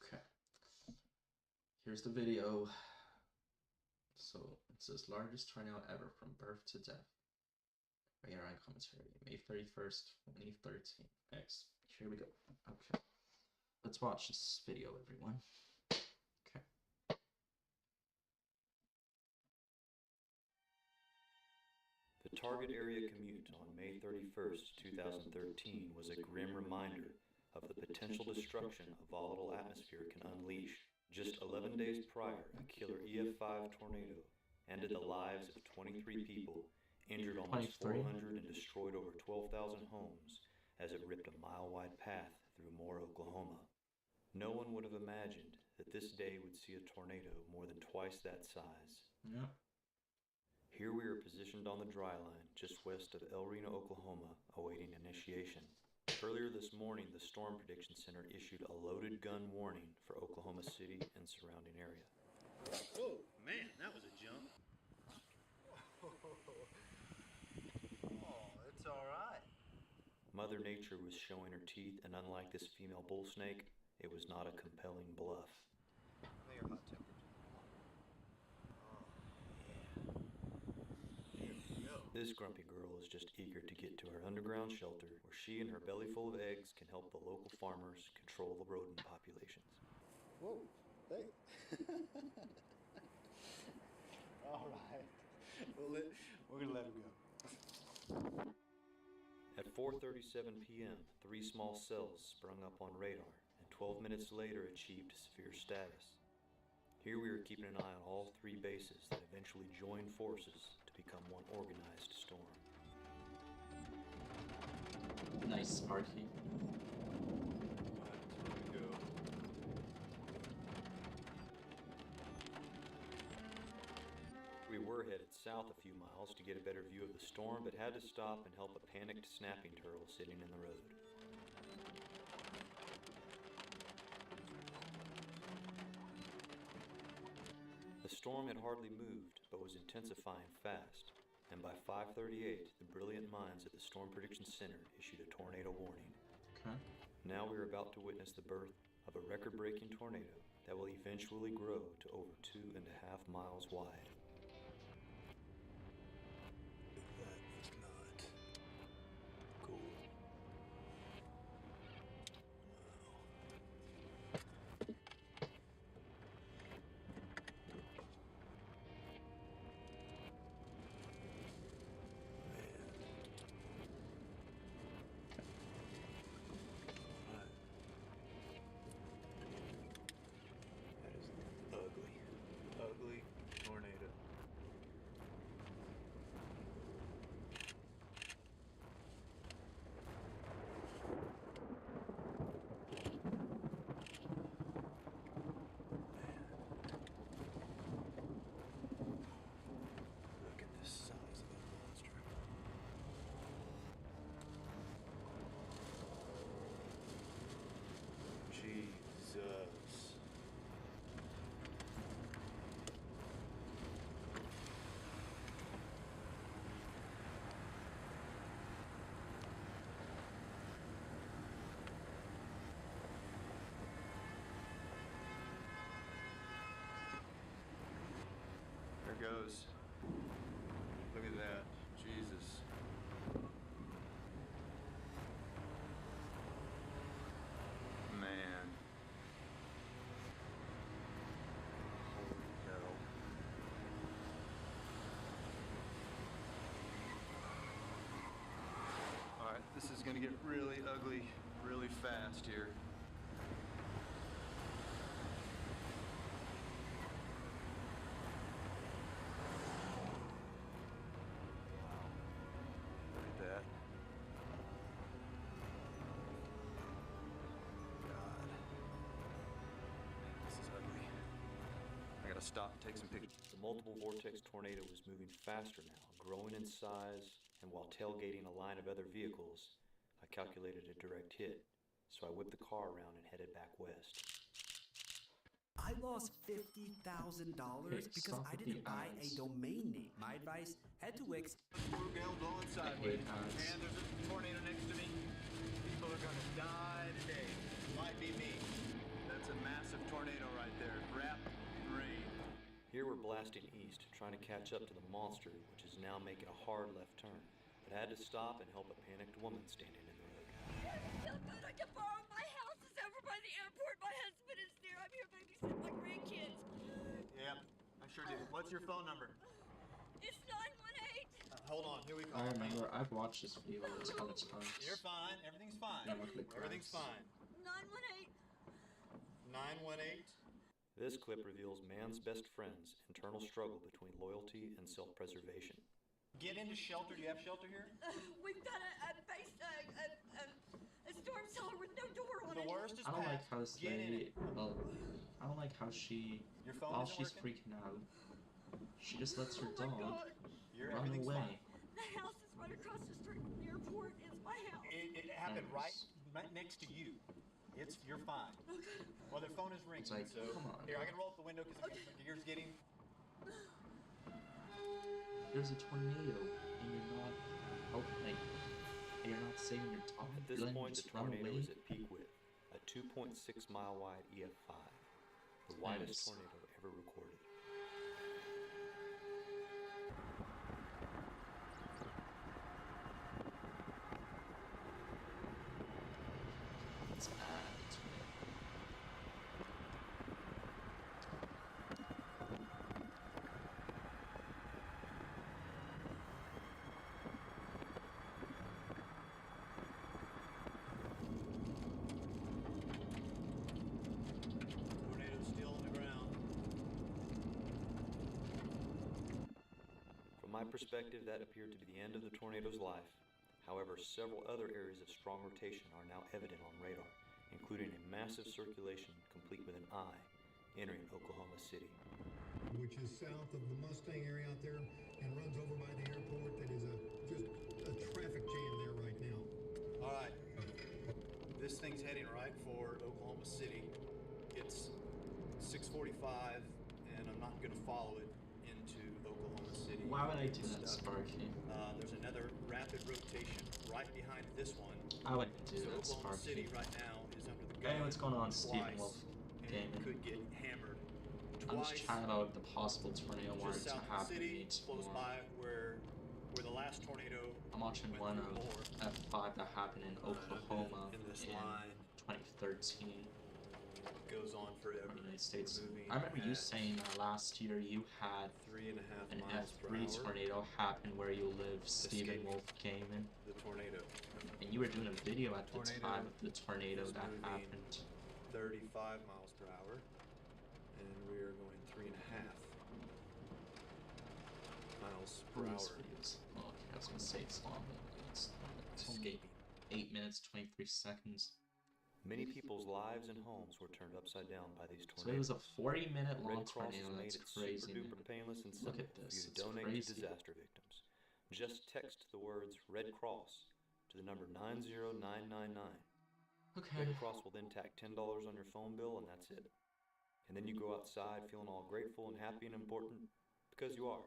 Speaker 1: Okay, here's the video. So it says largest tornado ever from birth to death. Right around commentary, May 31st, 2013. Next, here we go. Okay, let's watch this video, everyone. Okay.
Speaker 2: The target area commute on May 31st, 2013 was a grim reminder of the potential destruction a volatile atmosphere can unleash. Just 11 days prior, a killer EF5 tornado ended the lives of 23 people, injured almost 400 and destroyed over 12,000 homes as it ripped a mile-wide path through Moore, Oklahoma. No one would have imagined that this day would see a tornado more than twice that size.
Speaker 1: Yep.
Speaker 2: Here we are positioned on the dry line just west of El Reno, Oklahoma, awaiting initiation. Earlier this morning, the Storm Prediction Center issued a loaded gun warning for Oklahoma City and surrounding area.
Speaker 3: Oh, man, that was a jump. Oh, it's all right.
Speaker 2: Mother Nature was showing her teeth, and unlike this female bull snake, it was not a compelling bluff.
Speaker 3: May your hot temperature. Oh, yeah. Here we go.
Speaker 2: This grumpy girl is just eager to get to her underground shelter, where she and her belly full of eggs can help the local farmers control the rodent populations.
Speaker 3: Whoa, hey. All right. We're going to let him go.
Speaker 2: At At 4:37 p.m., 3 small cells sprung up on radar, and 12 minutes later achieved severe status. Here we are keeping an eye on all 3 bases that eventually join forces to become one organized storm.
Speaker 1: Nice, Sparky.
Speaker 2: We were headed south a few miles to get a better view of the storm, but had to stop and help a panicked snapping turtle sitting in the road. The storm had hardly moved, but was intensifying fast, and by 5:38, the brilliant minds at the Storm Prediction Center issued a tornado warning.
Speaker 1: Okay.
Speaker 2: Now we are about to witness the birth of a record-breaking tornado that will eventually grow to over 2.5 miles wide.
Speaker 3: That is not cool. That is ugly. Ugly tornado. Look at the size of that monster. Jesus. There goes. Look at that. Jesus. Man. Holy cow. Alright, this is gonna get really ugly really fast here. Wow. Look at that. God. This is ugly. I gotta stop and take some pictures.
Speaker 2: The multiple vortex tornado was moving faster now, growing in size, and while tailgating a line of other vehicles, I calculated a direct hit, so I whipped the car around and headed back west.
Speaker 4: I lost $50,000 because I didn't buy a domain name. My advice, head to Wix.
Speaker 3: Blowing sideways. And there's a tornado next to me. People are gonna die today. Might be me. That's a massive tornado right there. Wrap in rain.
Speaker 2: Here we're blasting east, trying to catch up to the monster, which is now making a hard left turn, but had to stop and help a panicked woman standing in the road.
Speaker 5: So good I can borrow. My house is over by the airport. My husband is there. I'm here babysitting my grandkids.
Speaker 3: Yeah, I sure did. What's your phone number?
Speaker 5: It's 918.
Speaker 3: Hold on, here we go.
Speaker 1: I remember, I've watched this video a ton of times.
Speaker 3: You're fine. Everything's fine.
Speaker 1: Never click
Speaker 3: Everything's
Speaker 1: crash.
Speaker 3: fine.
Speaker 5: 918.
Speaker 3: 918.
Speaker 2: This clip reveals man's best friend's internal struggle between loyalty and self-preservation.
Speaker 3: Get into shelter. Do you have shelter here?
Speaker 5: We've got a storm cellar with no door on
Speaker 3: The
Speaker 5: it.
Speaker 3: worst is
Speaker 1: I don't like
Speaker 3: past.
Speaker 1: how
Speaker 3: Get in
Speaker 1: they,
Speaker 3: it.
Speaker 1: well, I don't like how she,
Speaker 3: Your phone
Speaker 1: while
Speaker 3: isn't
Speaker 1: she's
Speaker 3: working?
Speaker 1: freaking out, she just lets her
Speaker 5: Oh my
Speaker 1: dog
Speaker 5: God.
Speaker 1: run
Speaker 3: Everything's
Speaker 1: away.
Speaker 3: fine.
Speaker 5: The house is right across the street from the airport. It's my house.
Speaker 3: It happened
Speaker 1: Thanks.
Speaker 3: right next to you. You're fine. Well, their phone is ringing.
Speaker 1: It's like,
Speaker 3: so
Speaker 1: come on.
Speaker 3: Here, I can roll up the window because yours getting.
Speaker 1: There's a tornado, and you're not helping, like, and you're not saving your dog.
Speaker 2: At this
Speaker 1: You're letting
Speaker 2: point,
Speaker 1: him
Speaker 2: the
Speaker 1: just run
Speaker 2: tornado
Speaker 1: away.
Speaker 2: is at peak width, a 2.6 mile wide EF5, the widest
Speaker 1: Nice.
Speaker 2: tornado ever recorded.
Speaker 1: It's bad. It's bad.
Speaker 2: From my perspective, that appeared to be the end of the tornado's life. However, several other areas of strong rotation are now evident on radar, including a massive circulation complete with an eye entering Oklahoma City.
Speaker 6: Which is south of the Mustang area out there and runs over by the airport. That is just a traffic jam there right now.
Speaker 3: All right. This thing's heading right for Oklahoma City. It's 6:45, and I'm not going to follow it into Oklahoma City.
Speaker 1: Why would I do that, Sparky?
Speaker 3: There's another rapid rotation right behind this one.
Speaker 1: I wouldn't do
Speaker 3: So
Speaker 1: that,
Speaker 3: Oklahoma City
Speaker 1: Sparky.
Speaker 3: right now is under the
Speaker 1: Hey,
Speaker 3: gun
Speaker 1: what's going on, Stephen
Speaker 3: twice,
Speaker 1: Wolf
Speaker 3: and
Speaker 1: Gaming?
Speaker 3: could get hammered
Speaker 1: I'm
Speaker 3: twice.
Speaker 1: just chatting about the possible tornado warning
Speaker 3: Just
Speaker 1: to
Speaker 3: south of the
Speaker 1: happen
Speaker 3: city,
Speaker 1: to
Speaker 3: close
Speaker 1: tomorrow.
Speaker 3: by where the last tornado
Speaker 1: I'm watching
Speaker 3: went
Speaker 1: one
Speaker 3: through
Speaker 1: of
Speaker 3: more.
Speaker 1: F5 that happened in Oklahoma
Speaker 3: in this
Speaker 1: in
Speaker 3: line.
Speaker 1: 2013
Speaker 3: Goes on forever.
Speaker 1: in the United States.
Speaker 3: Moving
Speaker 1: I remember you
Speaker 3: at
Speaker 1: saying last year you had
Speaker 3: 3.5
Speaker 1: an
Speaker 3: miles per
Speaker 1: F3
Speaker 3: hour.
Speaker 1: tornado happen where you live, Stephen
Speaker 3: Escaping.
Speaker 1: Wolf Gaming,
Speaker 3: The tornado.
Speaker 1: and you were doing a video at the
Speaker 3: Tornado
Speaker 1: time of the tornado
Speaker 3: is
Speaker 1: that
Speaker 3: moving
Speaker 1: happened.
Speaker 3: 35 miles per hour, and we are going 3.5 miles per
Speaker 1: Bruce
Speaker 3: hour.
Speaker 1: videos. Oh, okay, I was gonna say it's long, but it's only
Speaker 3: Escaping.
Speaker 1: 8 minutes 23 seconds.
Speaker 2: Many people's lives and homes were turned upside down by these
Speaker 1: So it was
Speaker 2: tornadoes.
Speaker 1: a 40-minute long
Speaker 2: Red Cross
Speaker 1: tornado.
Speaker 2: has made
Speaker 1: That's
Speaker 2: it
Speaker 1: crazy.
Speaker 2: super
Speaker 1: Man.
Speaker 2: duper painless and
Speaker 1: Look
Speaker 2: simple
Speaker 1: at
Speaker 2: for
Speaker 1: this.
Speaker 2: you to
Speaker 1: It's
Speaker 2: donate
Speaker 1: crazy.
Speaker 2: to disaster victims. Just text the words Red Cross to the number 90999.
Speaker 1: Okay.
Speaker 2: Red Cross will then tack $10 on your phone bill, and that's it. And then you go outside feeling all grateful and happy and important, because you are.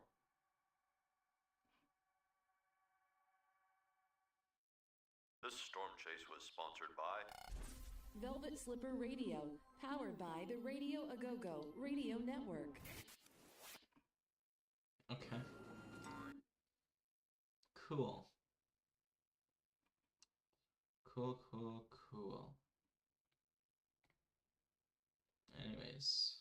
Speaker 7: This storm chase was sponsored by
Speaker 8: Velvet Slipper Radio, powered by the Radio Agogo Radio Network.
Speaker 1: Okay. Cool. Cool. Anyways.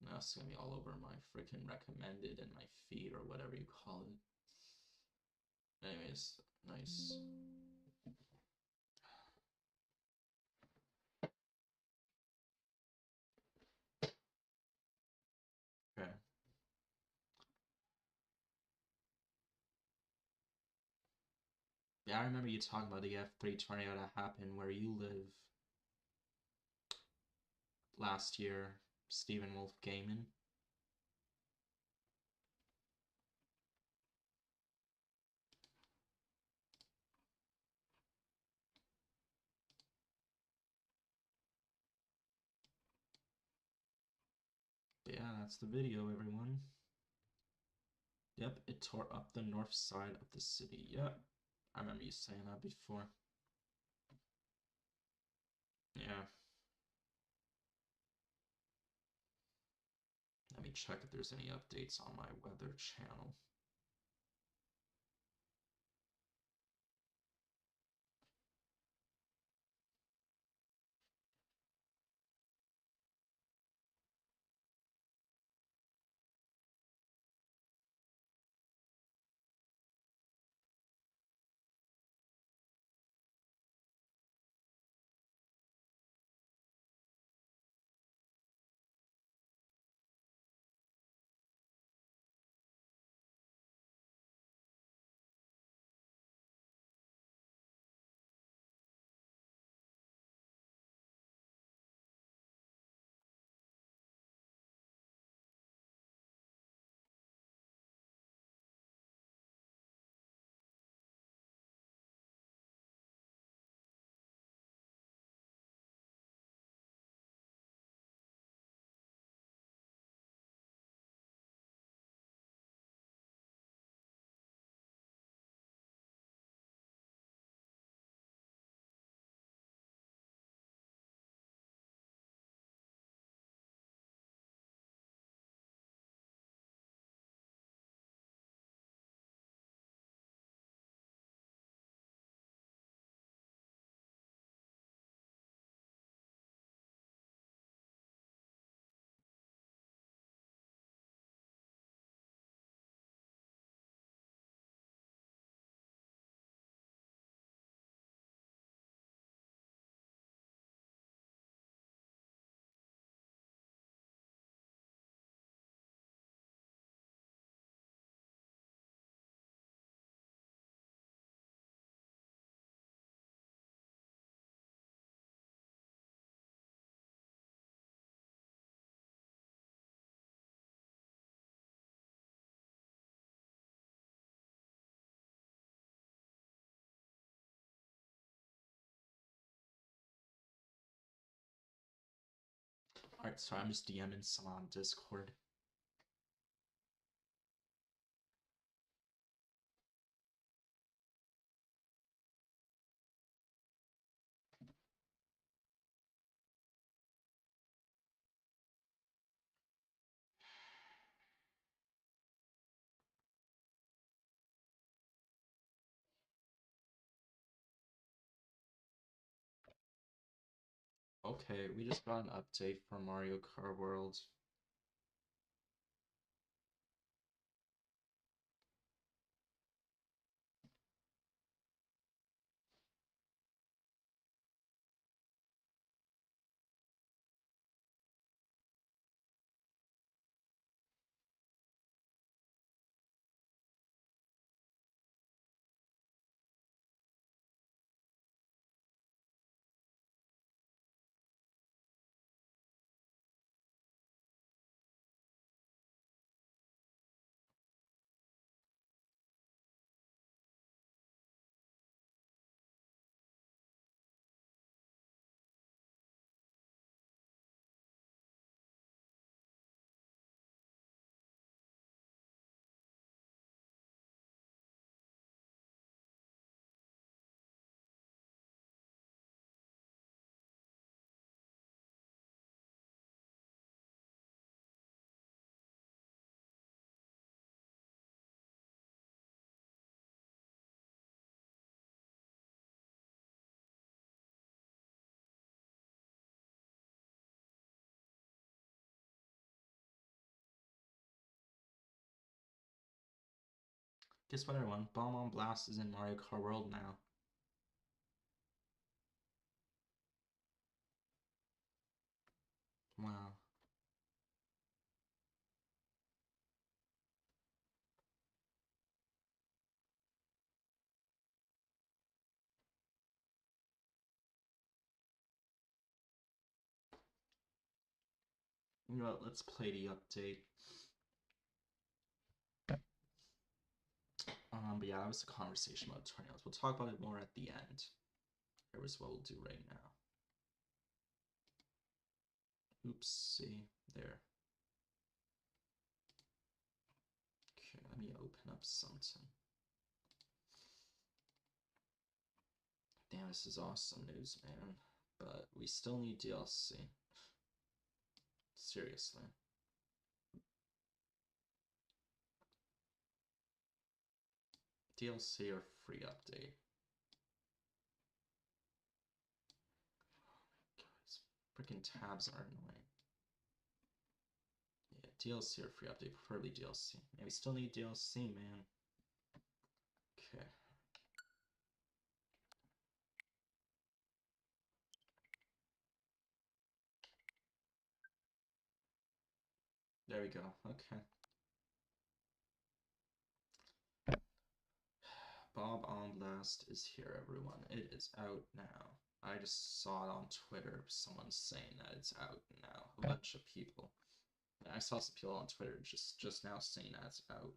Speaker 1: Now it's gonna be all over my freaking recommended and my feed or whatever you call it. Anyways, nice. Okay. Yeah, I remember you talking about the F3 tornado that happened where you live last year, Stephen Wolf Gaming. But yeah, that's the video, everyone. Yep, it tore up the north side of the city. Yep, I remember you saying that before. Yeah. Let me check if there's any updates on my weather channel. Alright, sorry, I'm just DMing someone on Discord. Okay, we just got an update for Mario Kart World. Guess what, everyone? Bomb Blast is in Mario Kart World now. Wow. You know what? Let's play the update. But yeah, that was the conversation about tornadoes. We'll talk about it more at the end. Here's what we'll do right now. Oopsie, there. Okay, let me open up something. Damn, this is awesome news, man. But we still need DLC. Seriously. DLC or free update. Freaking tabs are annoying. Yeah, DLC or free update, preferably DLC. Yeah, we still need DLC, man. Okay. There we go. Okay. Bob on Blast is here, everyone. It is out now. I just saw it on Twitter. Someone saying that it's out now. A bunch of people. I saw some people on Twitter just now saying that it's out.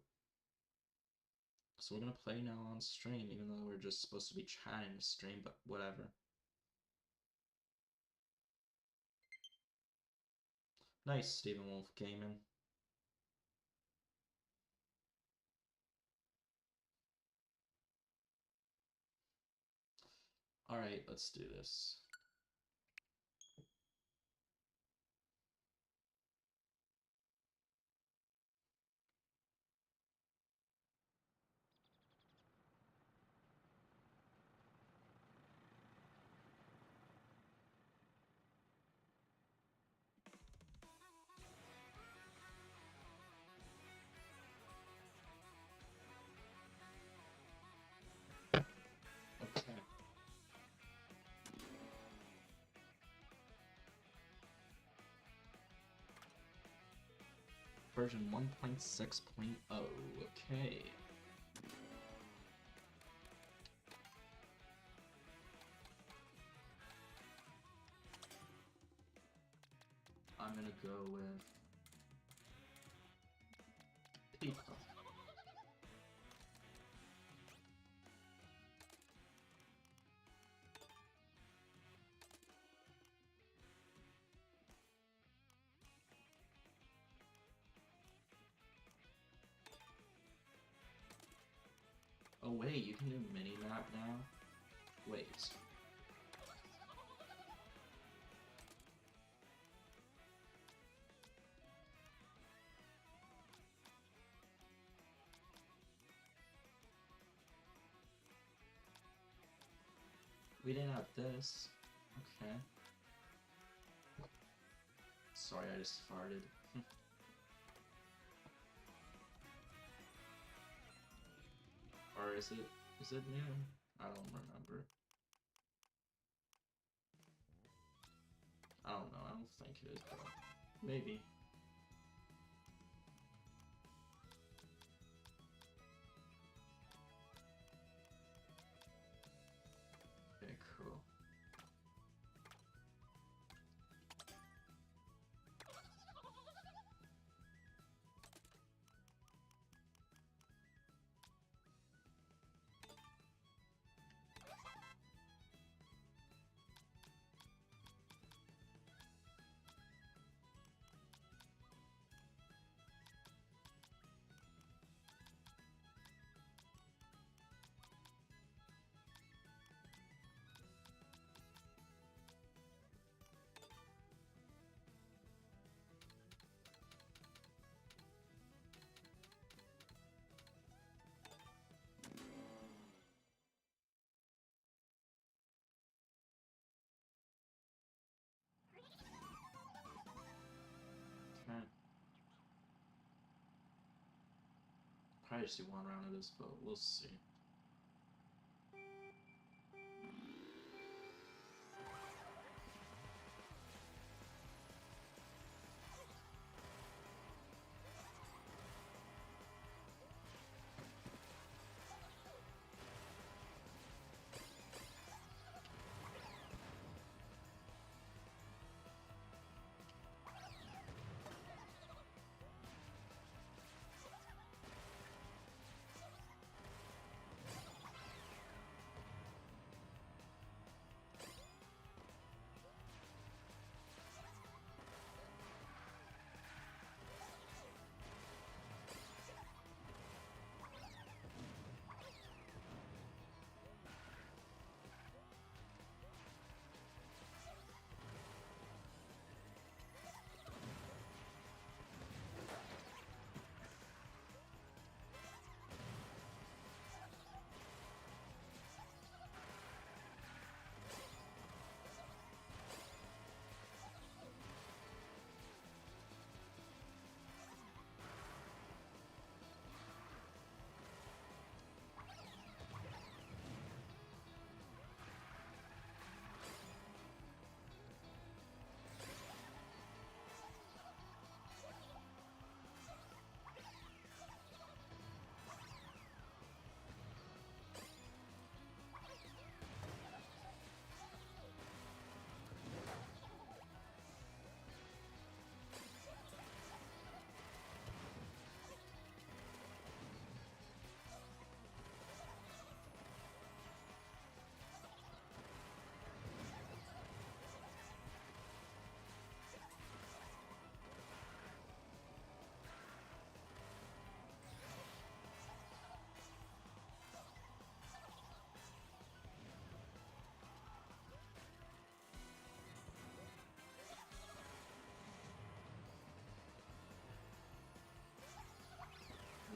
Speaker 1: So we're gonna play now on stream, even though we're just supposed to be chatting to stream, but whatever. Nice, Stephen Wolf Gaming. Alright, let's do this. Okay. Version 1.6.0. Okay. I'm gonna go with pizza. wait, you can do mini-map now? Wait. We didn't have this. Okay. Sorry, I just farted. Or is it new? I don't remember. I don't know, I don't think it is, but maybe. Okay, cool. Okay. Probably just do one round of this, but we'll see.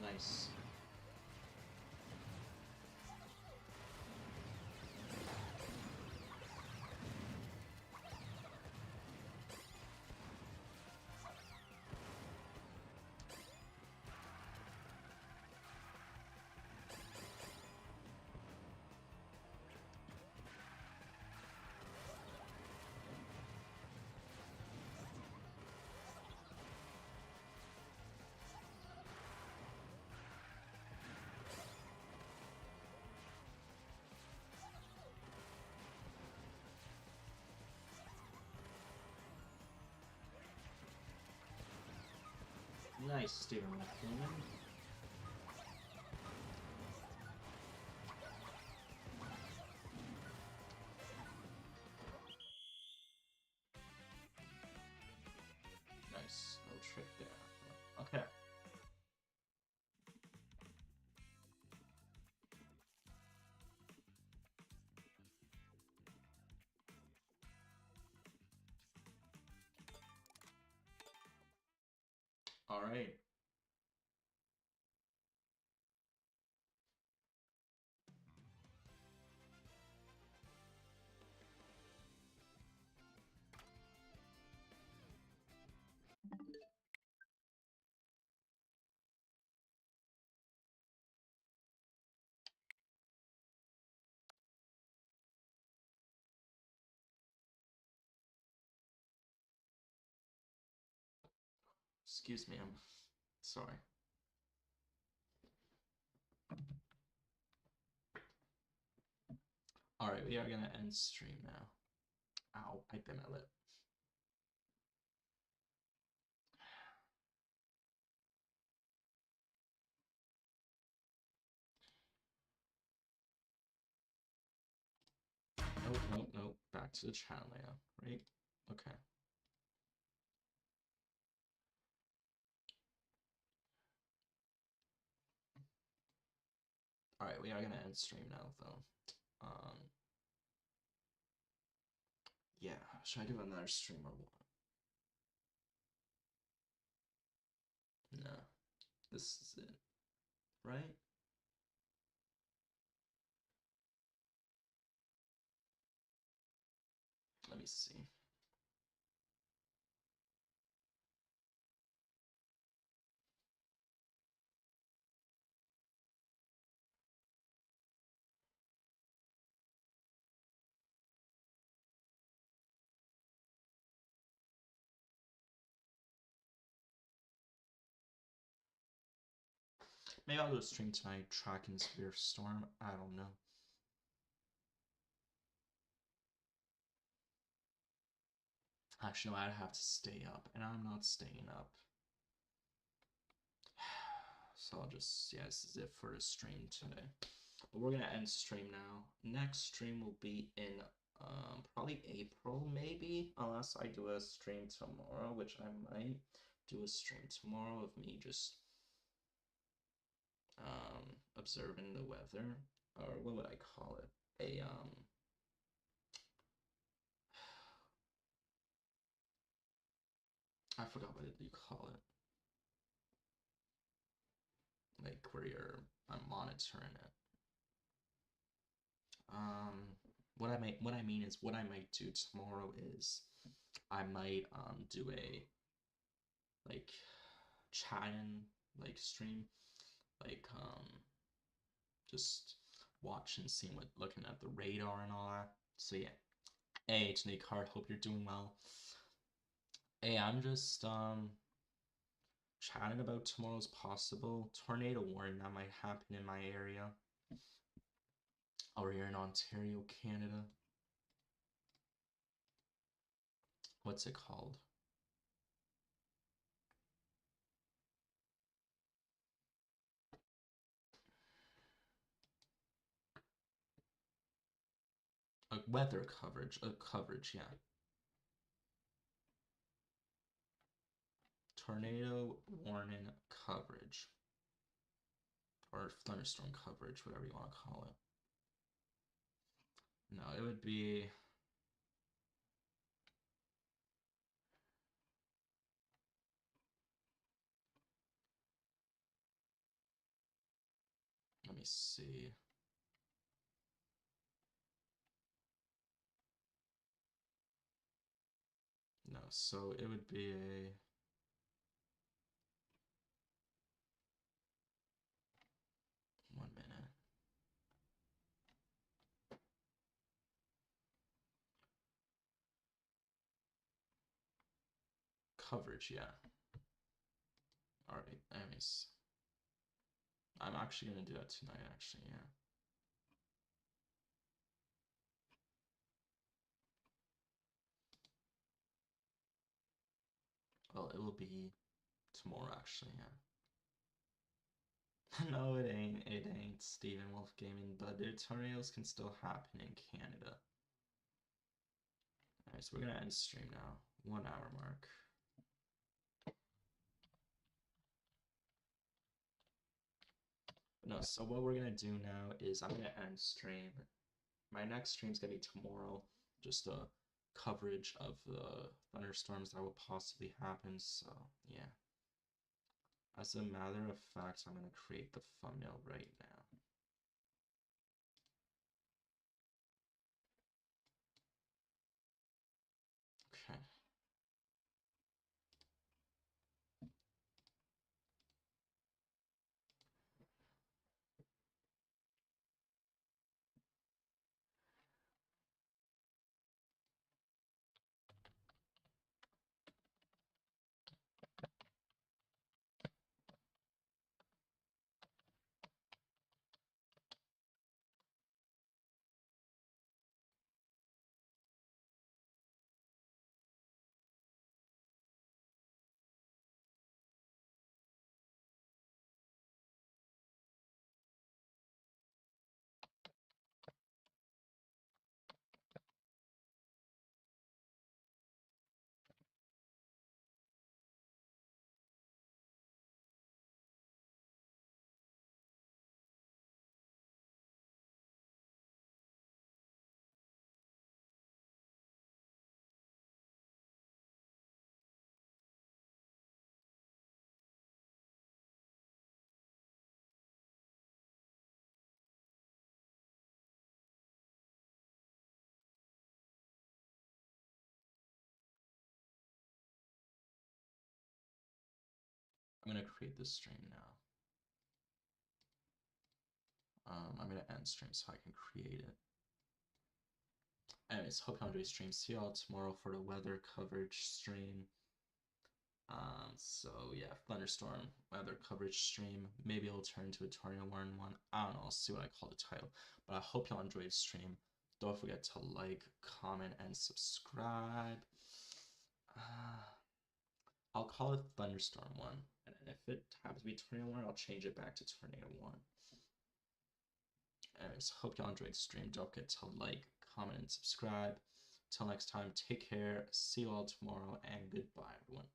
Speaker 1: Nice. Nice, Stephen McKinnon. Nice, no trick there. Okay. right. Excuse me, I'm sorry. Alright, we are gonna end stream now. Ow, I bit my lip. Nope, nope, nope. Back to the channel layout, right? Okay. Alright, we are gonna end stream now though. Yeah, should I do another stream or what? No. This is it. Right? Let me see. Maybe I'll do a stream tonight, tracking Spear Storm. I don't know. Actually, no, I'd have to stay up, and I'm not staying up. So I'll just, yeah, this is it for the stream today. But we're gonna end stream now. Next stream will be in probably April, maybe, unless I do a stream tomorrow, which I might do a stream tomorrow of me just observing the weather, or what would I call it? I forgot what you call it. Like where I'm monitoring it. What I mean is what I might do tomorrow is I might do a like chatting like stream, like just watching, seeing what, looking at the radar and all that. So yeah. Hey, it's Nick Hart, hope you're doing well. Hey, I'm just chatting about tomorrow's possible tornado warning that might happen in my area. Over here in Ontario, Canada. What's it called? A weather coverage, yeah. Tornado warning coverage. Or thunderstorm coverage, whatever you want to call it. No, it would be... Let me see. No, so it would be a... One minute. Coverage, yeah. Alright, anyways. I'm actually gonna do that tonight, actually, yeah. Well, it will be tomorrow, actually, yeah. No, it ain't Stephen Wolf Gaming, but the tornadoes can still happen in Canada. Alright, so we're gonna end stream now. 1 hour mark. No, so what we're gonna do now is I'm gonna end stream. My next stream's gonna be tomorrow. Just a coverage of the thunderstorms that will possibly happen, so yeah. As a matter of fact, I'm gonna create the thumbnail right now. Okay. I'm gonna create this stream now. I'm gonna end stream so I can create it. Anyways, hope you enjoy stream. See y'all tomorrow for the weather coverage stream. So yeah, thunderstorm weather coverage stream. Maybe it'll turn into a tornado warning one. I don't know. I'll see what I call the title. But I hope y'all enjoyed the stream. Don't forget to like, comment, and subscribe. I'll call it thunderstorm one, and if it happens to be tornado one, I'll change it back to tornado one. Anyways, hope y'all enjoyed the stream. Don't forget to like, comment, and subscribe. Till next time, take care. See you all tomorrow, and goodbye, everyone.